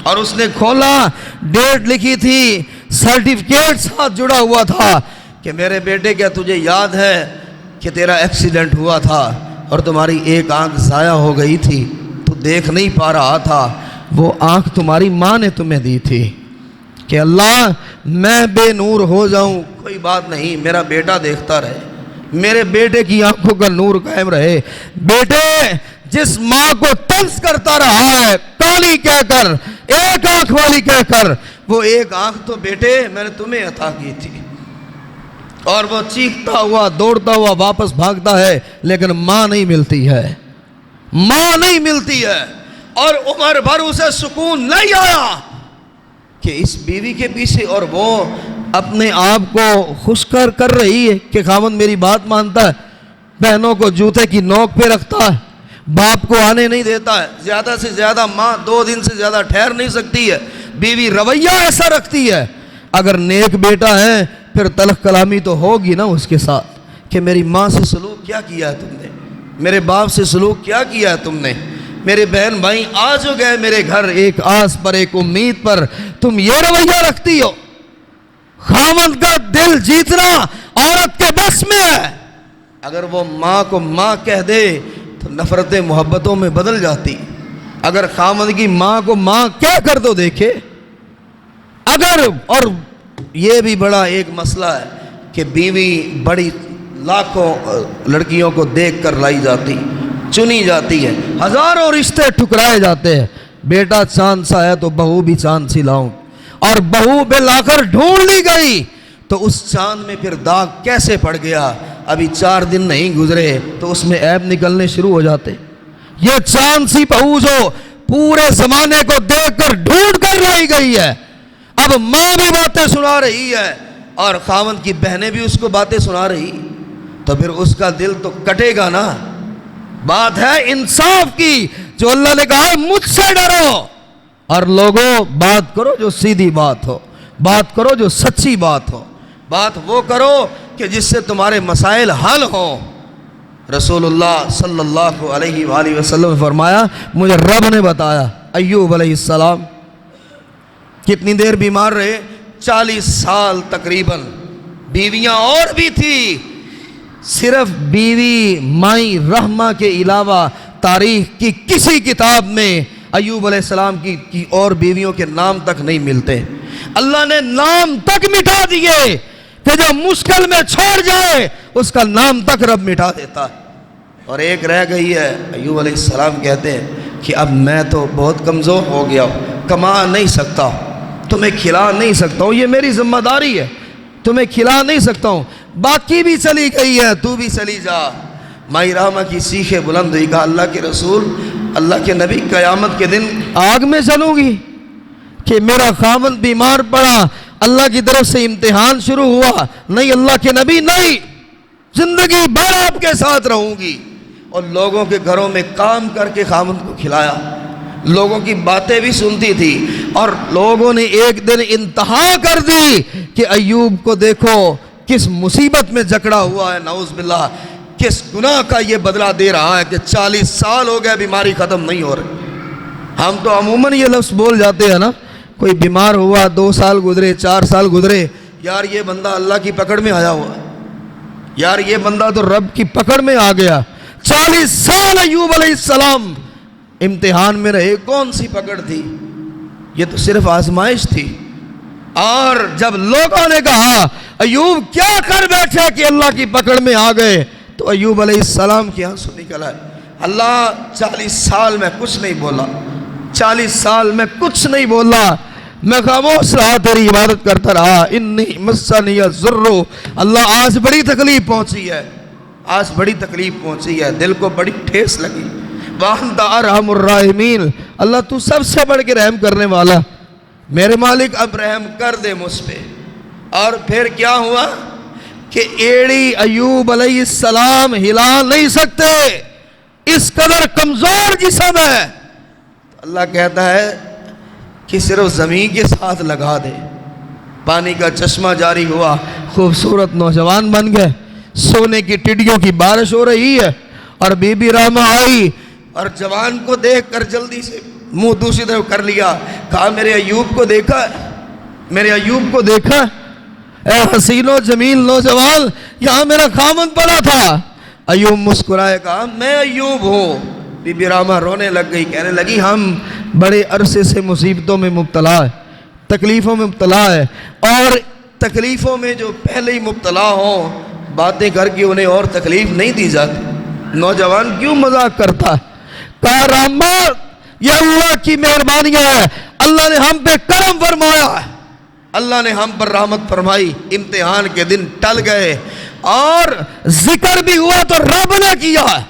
اور اس نے کھولا، ڈیٹ لکھی تھی، سرٹیفکیٹ ساتھ جڑا ہوا تھا کہ میرے بیٹے کیا تجھے یاد ہے کہ تیرا ایکسیڈنٹ ہوا تھا اور تمہاری ایک آنکھ ضائع ہو گئی تھی، تو دیکھ نہیں پا رہا تھا، وہ آنکھ تمہاری ماں نے تمہیں دی تھی کہ اللہ میں بے نور ہو جاؤں کوئی بات نہیں، میرا بیٹا دیکھتا رہے، میرے بیٹے کی آنکھوں کا نور قائم رہے۔ بیٹے جس ماں کو طنز کرتا رہا ہے کالی کہہ کر، ایک آنکھ والی کہہ کر، وہ ایک آنکھ تو بیٹے میں نے تمہیں عطا کی تھی، اور وہ چیختا ہوا دوڑتا ہوا واپس بھاگتا ہے، لیکن ماں نہیں ملتی ہے، ماں نہیں ملتی ہے۔ اور عمر بھر اسے سکون نہیں آیا کہ اس بیوی کے پیچھے، اور وہ اپنے آپ کو خوش کر رہی ہے کہ خاوند میری بات مانتا ہے، بہنوں کو جوتے کی نوک پہ رکھتا ہے، باپ کو آنے نہیں دیتا ہے، زیادہ سے زیادہ ماں 2 دن سے زیادہ ٹھہر نہیں سکتی ہے، بیوی رویہ ایسا رکھتی ہے۔ اگر نیک بیٹا ہے پھر تلخ کلامی تو ہوگی نا اس کے ساتھ کہ میری ماں سے سلوک کیا کیا ہے تم نے، میرے باپ سے سلوک کیا کیا ہے تم نے، میرے بہن بھائی آ جو گئے میرے گھر ایک آس پر ایک امید پر، تم یہ رویہ رکھتی ہو۔ خاوند کا دل جیتنا عورت کے بس میں ہے، اگر وہ ماں کو ماں کہہ دے تو نفرتیں محبتوں میں بدل جاتی۔ اگر خاوند کی ماں کو ماں کہہ کر تو دیکھے، اگر، اور یہ بھی بڑا ایک مسئلہ ہے کہ بیوی بڑی لاکھوں لڑکیوں کو دیکھ کر لائی جاتی، چنی جاتی ہے، ہزاروں رشتے ٹھکرائے جاتے ہیں، بیٹا چاند سا ہے تو بہو بھی چاند سی لاؤں، اور بہو پہ لا کر ڈھونڈ لی گئی تو اس چاند میں پھر داغ کیسے پڑ گیا، ابھی 4 دن نہیں گزرے تو اس میں عیب نکلنے شروع ہو جاتے۔ یہ چاند سی بہو جو پورے زمانے کو دیکھ کر ڈھونڈ کر لائی گئی ہے، اب ماں بھی باتیں سنا رہی ہے اور خاوند کی بہنیں بھی اس کو باتیں سنا رہی، تو پھر اس کا دل تو کٹے گا نا۔ بات ہے انصاف کی، جو اللہ نے کہا ہے مجھ سے ڈرو، اور لوگوں بات کرو جو سیدھی بات ہو، بات کرو جو سچی بات ہو، بات وہ کرو کہ جس سے تمہارے مسائل حل ہوں۔ رسول اللہ صلی اللہ علیہ وآلہ وسلم نے فرمایا، مجھے رب نے بتایا ایوب علیہ السلام کتنی دیر بیمار رہے، 40 سال تقریباً، بیویاں اور بھی تھی، صرف بیوی مائی رحمہ کے علاوہ تاریخ کی کسی کتاب میں ایوب علیہ السلام کی اور بیویوں کے نام تک نہیں ملتے۔ اللہ نے نام تک مٹا دیے کہ جو مشکل میں چھوڑ جائے اس کا نام تک رب مٹا دیتا ہے۔ اور ایک رہ گئی ہے، ایوب علیہ السلام کہتے ہیں کہ اب میں تو بہت کمزور ہو گیا ہوں، کما نہیں سکتا ہوں، تمہیں کھلا نہیں سکتا ہوں، یہ میری ذمہ داری ہے، تمہیں کھلا نہیں سکتا ہوں، باقی بھی چلی گئی ہے تو بھی چلی جا۔ مائی رحمہ کی سیخیں بلند ہوئی، کہا اللہ کے رسول، اللہ کے نبی، قیامت کے دن آگ میں چلوں گی کہ میرا خاوند بیمار پڑا، اللہ کی طرف سے امتحان شروع ہوا؟ نہیں اللہ کے نبی، نہیں، زندگی بھر آپ کے ساتھ رہوں گی۔ اور لوگوں کے گھروں میں کام کر کے خاوند کو کھلایا، لوگوں کی باتیں بھی سنتی تھی، اور لوگوں نے ایک دن انتہا کر دی کہ ایوب کو دیکھو کس مصیبت میں جکڑا ہوا ہے، نعوذ باللہ، کس گناہ کا یہ بدلہ دے رہا ہے کہ 40 سال ہو گئے بیماری ختم نہیں ہو رہی۔ ہم تو عموماً یہ لفظ بول جاتے ہیں نا، کوئی بیمار ہوا، 2 سال گزرے، 4 سال گزرے، یار یہ بندہ اللہ کی پکڑ میں آیا ہوا ہے، یار یہ بندہ تو رب کی پکڑ میں آ گیا۔ 40 سال ایوب علیہ السلام امتحان میں رہے، کون سی پکڑ تھی؟ یہ تو صرف آزمائش تھی۔ اور جب لوگوں نے کہا ایوب کیا کر بیٹھے کہ اللہ کی پکڑ میں آ گئے، تو ایوب علیہ السلام کی آنسو نکل آئے، اللہ 40 سال میں کچھ نہیں بولا، 40 سال میں کچھ نہیں بولا، میں خاموش رہا، تیری عبادت کرتا رہا، انی مسنی الضر، اللہ آج بڑی تکلیف پہنچی ہے، آج بڑی تکلیف پہنچی ہے، دل کو بڑی ٹھیس لگی، وَأَنْتَ أَرْحَمُ الرَّاحِمِينَ، اللہ تو سب سے بڑھ کے رحم کرنے والا، میرے مالک اب رحم کر دے مجھ پہ۔ اور پھر کیا ہوا کہ ایڑی ایوب علیہ السلام ہلا نہیں سکتے، اس قدر کمزور جسم ہے، اللہ کہتا ہے کہ صرف زمین کے ساتھ لگا دے، پانی کا چشمہ جاری ہوا، خوبصورت نوجوان بن گئے، سونے کی ٹڈیوں کی بارش ہو رہی ہے، اور بی بی رحمہ آئی اور جوان کو دیکھ کر جلدی سے منہ دوسری طرف کر لیا، کہا میرے ایوب کو دیکھا، میرے ایوب کو دیکھا، اے حسین و جمیل نوجوان، یہاں میرا خاوند پڑا تھا۔ ایوب مسکرائے، کہا میں ایوب ہوں۔ بی بی رحمہ رونے لگ گئی، کہنے لگی ہم بڑے عرصے سے مصیبتوں میں مبتلا ہے، تکلیفوں میں مبتلا ہے، اور تکلیفوں میں جو پہلے ہی مبتلا ہوں باتیں کر کے انہیں اور تکلیف نہیں دی جاتی۔ نوجوان کیوں مذاق کرتا ہے؟ کہا رحمت یہ اللہ کی مہربانیاں ہے، اللہ نے ہم پہ کرم فرمایا ہے، اللہ نے ہم پر رحمت فرمائی، امتحان کے دن ٹل گئے اور ذکر بھی ہوا تو رب نے کیا ہے۔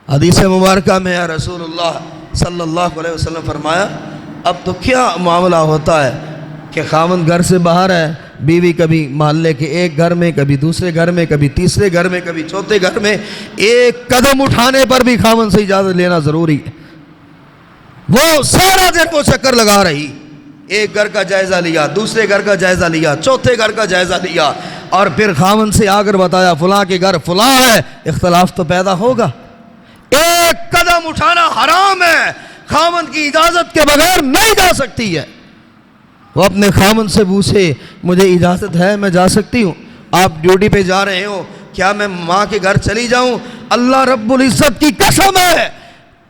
حدیث مبارکہ میں رسول اللہ صلی اللہ علیہ وسلم فرمایا اب تو کیا معاملہ ہوتا ہے کہ خاوند گھر سے باہر ہے، بیوی کبھی محلے کے ایک گھر میں، کبھی دوسرے گھر میں، کبھی تیسرے گھر میں، کبھی چوتھے گھر میں، ایک قدم اٹھانے پر بھی خاوند سے اجازت لینا ضروری ہے۔ وہ سارا دن وہ چکر لگا رہی، ایک گھر کا جائزہ لیا، دوسرے گھر کا جائزہ لیا، چوتھے گھر کا جائزہ لیا، اور پھر خاوند سے آ کر بتایا فلاں کے گھر فلاں ہے، اختلاف تو پیدا ہوگا۔ ایک قدم اٹھانا حرام ہے، خاوند کی اجازت کے بغیر نہیں جا سکتی ہے۔ وہ اپنے خاوند سے پوچھے مجھے اجازت ہے، میں جا سکتی ہوں؟ آپ ڈیوٹی پہ جا رہے ہو، کیا میں ماں کے گھر چلی جاؤں؟ اللہ رب العزت کی قسم ہے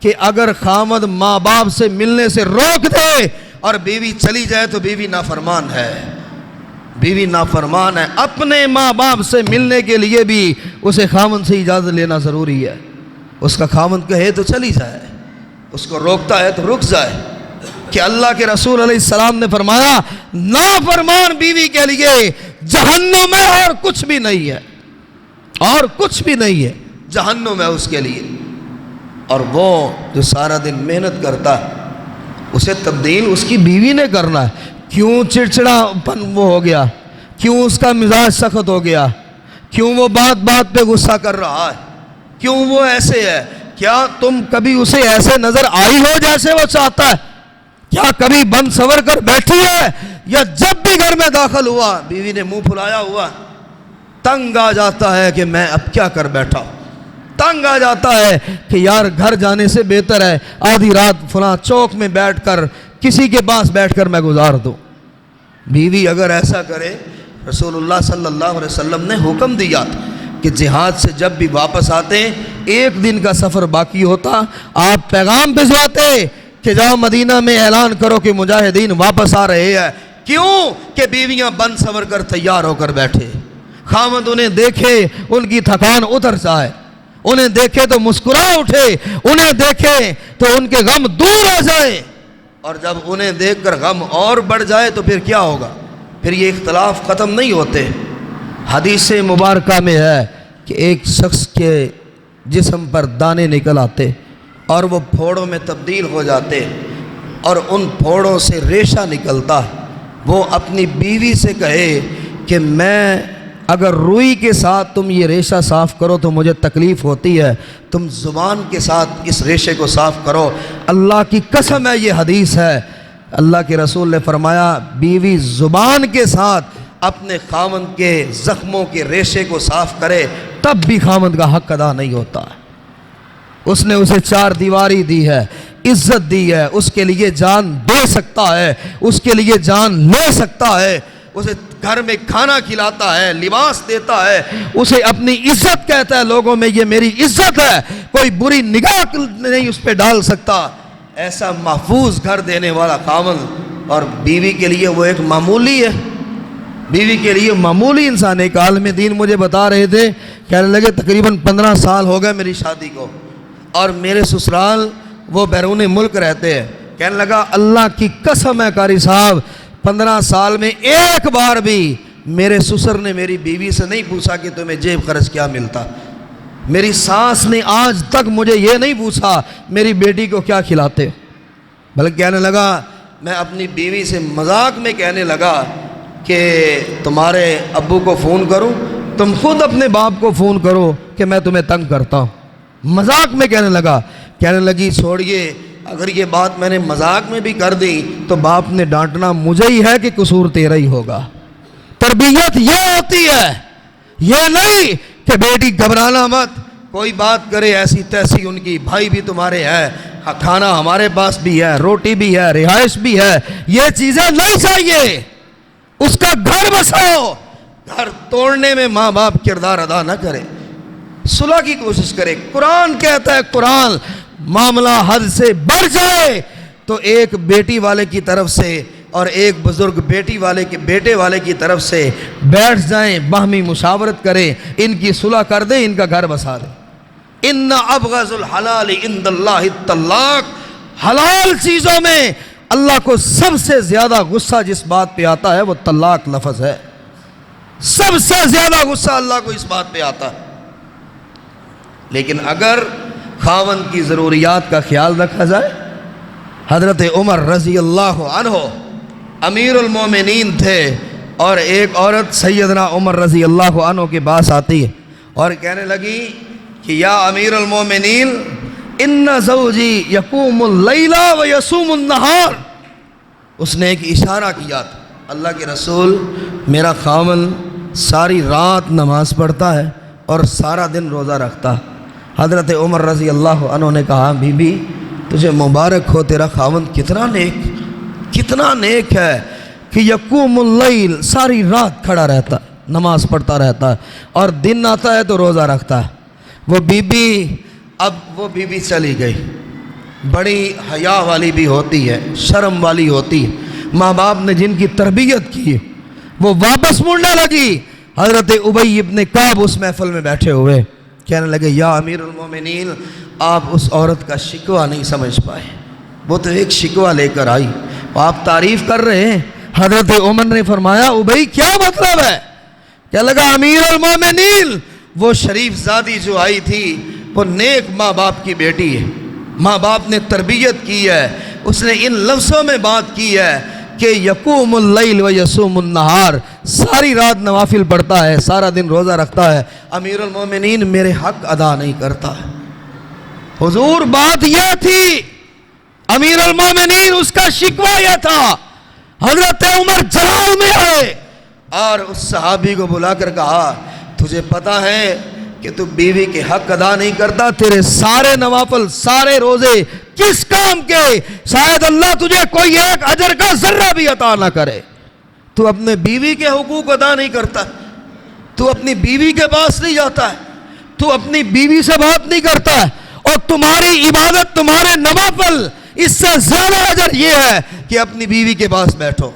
کہ اگر خاوند ماں باپ سے ملنے سے روک دے اور بیوی چلی جائے تو بیوی نافرمان ہے، بیوی نافرمان ہے۔ اپنے ماں باپ سے ملنے کے لیے بھی اسے خاوند سے اجازت لینا ضروری ہے۔ اس کا خاوند کہے تو چلی جائے، اس کو روکتا ہے تو رک جائے، کہ اللہ کے رسول علیہ السلام نے فرمایا نافرمان بیوی کے لیے جہنم ہے اور کچھ بھی نہیں ہے، اور کچھ بھی نہیں ہے، جہنم ہے اس کے لیے۔ اور وہ جو سارا دن محنت کرتا ہے اسے تبدیل اس کی بیوی نے کرنا ہے۔ کیوں چڑچڑا پن وہ ہو گیا، کیوں اس کا مزاج سخت ہو گیا، کیوں وہ بات بات پہ غصہ کر رہا ہے، کیوں وہ ایسے ہے؟ کیا تم کبھی اسے ایسے نظر آئی ہو جیسے وہ چاہتا ہے؟ کیا کبھی بند سور کر بیٹھی ہے؟ یا جب بھی گھر میں داخل ہوا بیوی نے منہ پھلایا ہوا، تنگ آ جاتا ہے کہ میں اب کیا کر بیٹھا ہوں، تنگ آ جاتا ہے کہ یار گھر جانے سے بہتر ہے آدھی رات فلاں چوک میں بیٹھ کر کسی کے پاس بیٹھ کر میں گزار دوں۔ بیوی اگر ایسا کرے، رسول اللہ صلی اللہ علیہ وسلم نے حکم دیا کہ جہاد سے جب بھی واپس آتے ایک دن کا سفر باقی ہوتا، آپ پیغام بھجواتے کہ جاؤ مدینہ میں اعلان کرو کہ مجاہدین واپس آ رہے ہیں۔ کیوں کہ بیویاں بند سور کر تیار ہو کر بیٹھے، خاوند انہیں دیکھے ان کی تھکان اتر جائے، انہیں دیکھے تو مسکرا اٹھے، انہیں دیکھے تو ان کے غم دور ہو جائیں، اور جب انہیں دیکھ کر غم اور بڑھ جائے تو پھر کیا ہوگا؟ پھر یہ اختلاف ختم نہیں ہوتے۔ حدیث مبارکہ میں ہے کہ ایک شخص کے جسم پر دانے نکل آتے اور وہ پھوڑوں میں تبدیل ہو جاتے، اور ان پھوڑوں سے ریشہ نکلتا۔ وہ اپنی بیوی سے کہے کہ میں اگر روئی کے ساتھ تم یہ ریشہ صاف کرو تو مجھے تکلیف ہوتی ہے، تم زبان کے ساتھ اس ریشے کو صاف کرو۔ اللہ کی قسم ہے یہ حدیث ہے، اللہ کے رسول نے فرمایا بیوی زبان کے ساتھ اپنے خاوند کے زخموں کے ریشے کو صاف کرے تب بھی خاوند کا حق ادا نہیں ہوتا۔ اس نے اسے چار دیواری دی ہے، عزت دی ہے، اس کے لیے جان دے سکتا ہے، اس کے لیے جان لے سکتا ہے، اسے گھر میں کھانا کھلاتا ہے، لباس دیتا ہے، اسے اپنی عزت کہتا ہے، لوگوں میں یہ میری عزت ہے، کوئی بری نگاہ نہیں اس پہ ڈال سکتا۔ ایسا محفوظ گھر دینے والا خاوند، اور بیوی کے لیے وہ ایک معمولی ہے، بیوی کے لیے معمولی انسان۔ ایک عالم دین مجھے بتا رہے تھے، کہنے لگے تقریباً 15 سال ہو گئے میری شادی کو، اور میرے سسرال وہ بیرون ملک رہتے ہیں۔ کہنے لگا اللہ کی قسم ہے قاری صاحب 15 سال میں ایک بار بھی میرے سسر نے میری بیوی سے نہیں پوچھا کہ تمہیں جیب خرچ کیا ملتا، میری ساس نے آج تک مجھے یہ نہیں پوچھا میری بیٹی کو کیا کھلاتے، بلکہ کہنے لگا میں اپنی بیوی سے مذاق میں کہنے لگا کہ تمہارے ابو کو فون کروں، تم خود اپنے باپ کو فون کرو کہ میں تمہیں تنگ کرتا ہوں، مذاق میں کہنے لگا۔ کہنے لگی چھوڑیے اگر یہ بات میں نے مذاق میں بھی کر دی تو باپ نے ڈانٹنا مجھے ہی ہے کہ قصور تیرا ہی ہوگا۔ تربیت یہ ہوتی ہے، یہ نہیں کہ بیٹی گھبرانا مت، کوئی بات کرے ایسی تیسی، ان کی بھائی بھی تمہارے ہے، کھانا ہمارے پاس بھی ہے، روٹی بھی ہے، رہائش بھی ہے، یہ چیزیں نہیں چاہیے۔ اس کا گھر بساؤ، گھر توڑنے میں ماں باپ کردار ادا نہ کرے، صلح کی کوشش کرے۔ قرآن کہتا ہے، قرآن معاملہ حد سے بڑھ جائے تو ایک بیٹی والے کی طرف سے اور ایک بزرگ بیٹی والے کے بیٹے والے کی طرف سے بیٹھ جائیں، باہمی مشاورت کریں، ان کی صلح کر دیں، ان کا گھر بسا دیں۔ ان ابغض الحلال عند اللہ الطلاق، حلال چیزوں میں اللہ کو سب سے زیادہ غصہ جس بات پہ آتا ہے وہ طلاق لفظ ہے. سب سے زیادہ غصہ اللہ کو اس بات پہ آتا ہے. لیکن اگر خاوند کی ضروریات کا خیال رکھا جائے، حضرت عمر رضی اللہ عنہ امیر المومنین تھے، اور ایک عورت سیدنا عمر رضی اللہ عنہ کے پاس آتی ہے اور کہنے لگی کہ یا امیر المومنین ان زوجی یقوم اللیل و یصوم النہار. اس نے ایک اشارہ کیا تھا، اللہ کے رسول میرا خاوند ساری رات نماز پڑھتا ہے اور سارا دن روزہ رکھتا ہے. حضرت عمر رضی اللہ عنہ نے کہا بی بی تجھے مبارک ہو، تیرا خاوند کتنا نیک ہے کہ یقوم اللیل ساری رات کھڑا رہتا ہے، نماز پڑھتا رہتا ہے، اور دن آتا ہے تو روزہ رکھتا ہے. وہ بی بی چلی گئی. بڑی حیا والی بھی ہوتی ہے، شرم والی ہوتی ہے، ماں باپ نے جن کی تربیت کی وہ واپس مڑنے لگی. حضرت ابی ابن کعب اس محفل میں بیٹھے ہوئے کہنے لگے یا امیر المومنین آپ اس عورت کا شکوہ نہیں سمجھ پائے، وہ تو ایک شکوہ لے کر آئی، آپ تعریف کر رہے ہیں. حضرت عمر نے فرمایا ابی کیا مطلب ہے؟ کہنے لگا امیر المومنین وہ شریف زادی جو آئی تھی وہ نیک ماں باپ کی بیٹی ہے، ماں باپ نے تربیت کی ہے، اس نے ان لفظوں میں بات کی ہے کہ یقوم اللیل و یصوم النہار، ساری رات نوافل پڑھتا ہے، سارا دن روزہ رکھتا ہے، امیر المومنین میرے حق ادا نہیں کرتا ہے. حضور بات یہ تھی، امیر المومنین اس کا شکوہ یہ تھا. حضرت عمر جلال میں آئے اور اس صحابی کو بلا کر کہا تجھے پتا ہے کہ تو بیوی کے حق ادا نہیں کرتا، تیرے سارے نوافل سارے روزے کس کام کے؟ شاید اللہ تجھے کوئی ایک اجر کا ذرہ بھی عطا نہ کرے. تو اپنے بیوی کے حقوق ادا نہیں کرتا، تو اپنی بیوی کے پاس نہیں جاتا ہے، تو اپنی بیوی سے بات نہیں کرتا ہے، اور تمہاری عبادت تمہارے نوافل اس سے زیادہ اجر یہ ہے کہ اپنی بیوی کے پاس بیٹھو،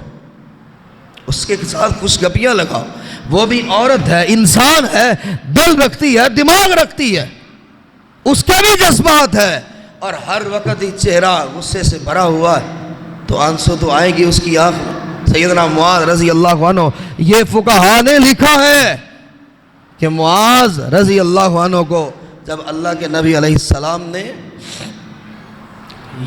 اس کے ساتھ خوش گپیاں لگاؤ. وہ بھی عورت ہے، انسان ہے، دل رکھتی ہے، دماغ رکھتی ہے، اس کے بھی جذبات ہے، اور ہر وقت ہی چہرہ غصے سے بھرا ہوا ہے تو آنسو تو آئے گی اس کی آنکھ میں. سیدنا معاذ رضی اللہ عنہ، یہ فقہا نے لکھا ہے کہ معاذ رضی اللہ عنہ کو جب اللہ کے نبی علیہ السلام نے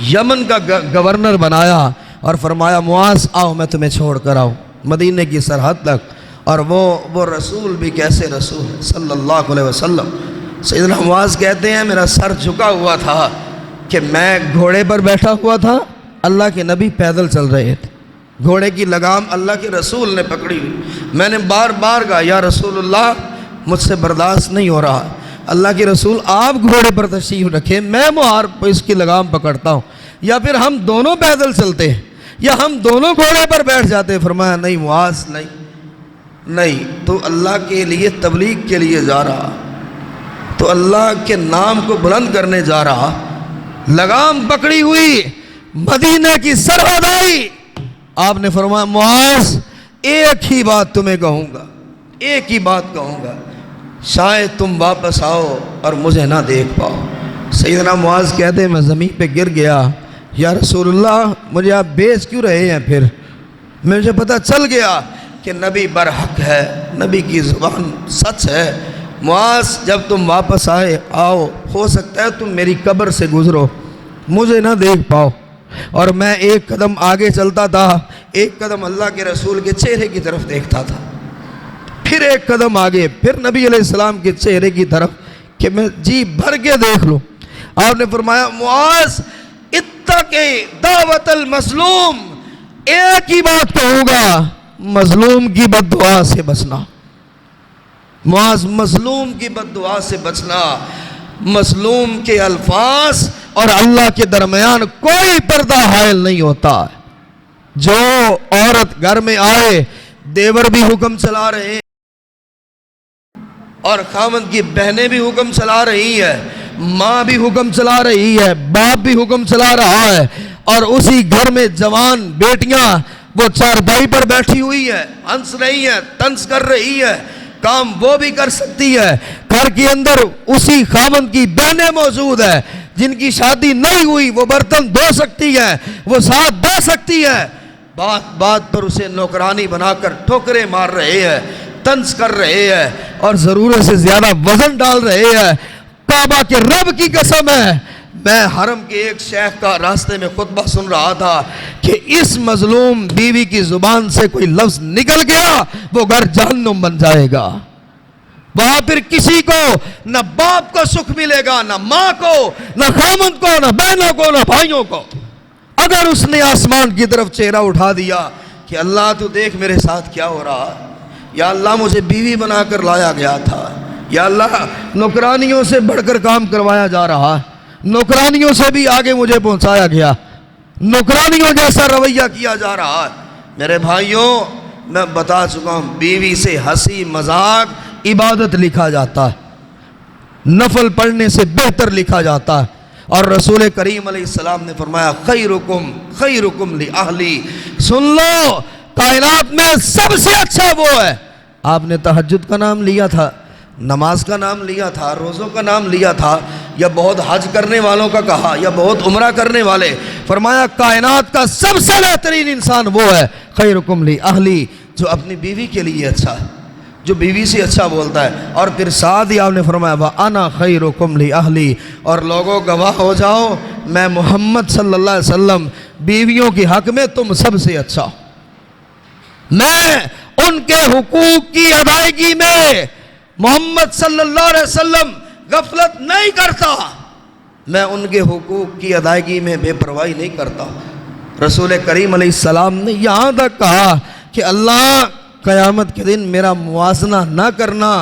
یمن کا گورنر بنایا اور فرمایا معاذ آؤ میں تمہیں چھوڑ کر آؤں مدینے کی سرحد تک، اور وہ رسول بھی کیسے رسول ہے صلی اللہ علیہ وسلم. سیدنا معاذ کہتے ہیں میرا سر جھکا ہوا تھا کہ میں گھوڑے پر بیٹھا ہوا تھا، اللہ کے نبی پیدل چل رہے تھے، گھوڑے کی لگام اللہ کے رسول نے پکڑی ہوئی. میں نے بار بار کہا یا رسول اللہ مجھ سے برداشت نہیں ہو رہا، اللہ کے رسول آپ گھوڑے پر تشریف رکھیں، میں مہار پر اس کی لگام پکڑتا ہوں، یا پھر ہم دونوں پیدل چلتے ہیں یا ہم دونوں گھوڑے پر بیٹھ جاتے ہیں. فرمایا نہیں معاذ نہیں، تو اللہ کے لیے تبلیغ کے لیے جا رہا، تو اللہ کے نام کو بلند کرنے جا رہا، لگام پکڑی ہوئی، مدینہ کی سرحد آئی. آپ نے فرمایا معاذ ایک ہی بات تمہیں کہوں گا، ایک ہی بات کہوں گا، شاید تم واپس آؤ اور مجھے نہ دیکھ پاؤ. سیدنا معاذ کہتے ہیں میں زمین پہ گر گیا، یا رسول اللہ مجھے آپ بیچ کیوں رہے ہیں؟ پھر مجھے پتہ چل گیا کہ نبی برحق ہے، نبی کی زبان سچ ہے. معاذ جب تم واپس آؤ ہو سکتا ہے تم میری قبر سے گزرو، مجھے نہ دیکھ پاؤ. اور میں ایک قدم آگے چلتا تھا، ایک قدم اللہ کے رسول کے چہرے کی طرف دیکھتا تھا، پھر ایک قدم آگے، پھر نبی علیہ السلام کے چہرے کی طرف کہ میں جی بھر کے دیکھ لوں. آپ نے فرمایا معاذ اتقی دعوت المظلوم، ایک ہی بات کہوں گا، مظلوم کی بد دعا سے بچنا. معاذ مظلوم کی بد دعا سے بچنا. مظلوم کے الفاظ اور اللہ کے درمیان کوئی پردہ حائل نہیں ہوتا. جو عورت گھر میں آئے، دیور بھی حکم چلا رہے ہیں اور خاوند کی بہنیں بھی حکم چلا رہی ہے، ماں بھی حکم چلا رہی ہے، باپ بھی حکم چلا رہا ہے، اور اسی گھر میں جوان بیٹیاں وہ چارپائی پر بیٹھی ہوئی ہے، ہنس رہی ہے، طنز کر رہی ہے، کام وہ بھی کر سکتی ہے، گھر کے اندر اسی خاوند کی بہنیں موجود ہیں جن کی شادی نہیں ہوئی، وہ برتن دھو سکتی ہیں، وہ ساتھ دے سکتی ہیں، بات بات پر اسے نوکرانی بنا کر ٹھوکریں مار رہے ہیں، طنز کر رہے ہیں اور ضرورت سے زیادہ وزن ڈال رہے ہیں۔ کعبہ کے رب کی قسم ہے، میں حرم کے ایک شیخ کا راستے میں خطبہ سن رہا تھا کہ اس مظلوم بیوی کی زبان سے کوئی لفظ نکل گیا وہ گھر جہنم بن جائے گا۔ وہاں پھر کسی کو نہ باپ کو سکھ ملے گا، نہ ماں کو، نہ خامند کو، نہ بہنوں کو، نہ بھائیوں کو۔ اگر اس نے آسمان کی طرف چہرہ اٹھا دیا کہ اللہ تو دیکھ میرے ساتھ کیا ہو رہا، یا اللہ مجھے بیوی بنا کر لایا گیا تھا، یا اللہ نوکرانیوں سے بڑھ کر کام کروایا جا رہا، نوکرانیوں سے بھی آگے مجھے پہنچایا گیا، نوکرانیوں جیسا رویہ کیا جا رہا ہے۔ میرے بھائیوں، میں بتا چکا ہوں، بیوی سے ہنسی مذاق عبادت لکھا جاتا ہے، نفل پڑھنے سے بہتر لکھا جاتا ہے۔ اور رسول کریم علیہ السلام نے فرمایا خیرکم خیرکم لأہلی، سن لو کائنات میں سب سے اچھا وہ ہے۔ آپ نے تہجد کا نام لیا تھا، نماز کا نام لیا تھا، روزوں کا نام لیا تھا، یا بہت حج کرنے والوں کا کہا، یا بہت عمرہ کرنے والے، فرمایا کائنات کا سب سے بہترین انسان وہ ہے خیرکم لأہلی، جو اپنی بیوی کے لیے اچھا ہے، جو بیوی سے اچھا بولتا ہے۔ اور پھر ساتھ ہی آپ نے فرمایا وَأَنَا خَيْرُكُمْ لِأَهْلِي، اور لوگوں گواہ ہو جاؤ میں محمد صلی اللہ علیہ وسلم بیویوں کی حق میں تم سب سے اچھا ہوں۔ میں ان کے حقوق کی ادائیگی میں محمد صلی اللہ علیہ وسلم غفلت نہیں کرتا، میں ان کے حقوق کی ادائیگی میں بے پرواہی نہیں کرتا۔ رسول کریم علیہ السلام نے یہاں تک کہا کہ اللہ قیامت کے دن میرا موازنہ نہ کرنا،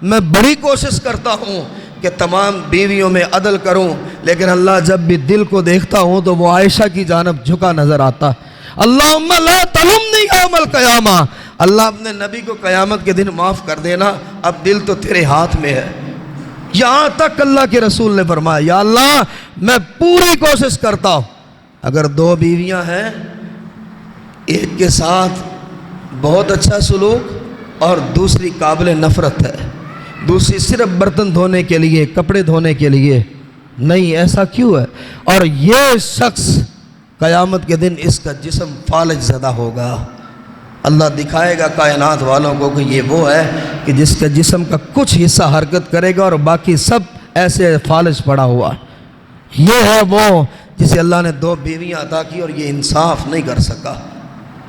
میں بڑی کوشش کرتا ہوں کہ تمام بیویوں میں عدل کروں، لیکن اللہ جب بھی دل کو دیکھتا ہوں تو وہ عائشہ کی جانب جھکا نظر آتا۔ اللہم لا تلمنی یوم القیامہ، اللہ اپنے نبی کو قیامت کے دن معاف کر دینا، اب دل تو تیرے ہاتھ میں ہے۔ یہاں تک اللہ کے رسول نے فرمایا یا اللہ میں پوری کوشش کرتا ہوں، اگر دو بیویاں ہیں، ایک کے ساتھ بہت اچھا سلوک اور دوسری قابل نفرت ہے، دوسری صرف برتن دھونے کے لیے، کپڑے دھونے کے لیے، نہیں ایسا کیوں ہے؟ اور یہ شخص قیامت کے دن اس کا جسم فالج زدہ ہوگا، اللہ دکھائے گا کائنات والوں کو کہ یہ وہ ہے کہ جس کا جسم کا کچھ حصہ حرکت کرے گا اور باقی سب ایسے فالج پڑا ہوا۔ یہ ہے وہ جسے اللہ نے دو بیویاں عطا کی اور یہ انصاف نہیں کر سکا۔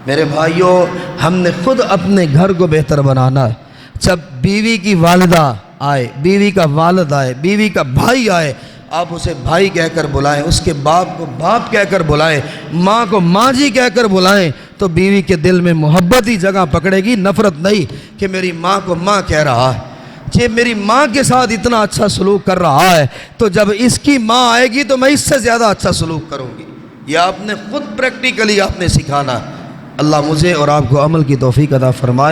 میرے بھائیوں، ہم نے خود اپنے گھر کو بہتر بنانا ہے۔ جب بیوی کی والدہ آئے، بیوی کا والد آئے، بیوی کا بھائی آئے، آپ اسے بھائی کہہ کر بلائیں، اس کے باپ کو باپ کہہ کر بلائیں، ماں کو ماں جی کہہ کر بلائیں، تو بیوی کے دل میں محبت ہی جگہ پکڑے گی، نفرت نہیں کہ میری ماں کو ماں کہہ رہا ہے، یہ میری ماں کے ساتھ اتنا اچھا سلوک کر رہا ہے تو جب اس کی ماں آئے گی تو میں اس سے زیادہ اچھا سلوک کروں گی۔ یہ آپ نے خود پریکٹیکلی آپ نے سکھانا۔ اللہ مجھے اور آپ کو عمل کی توفیق عطا فرمائے۔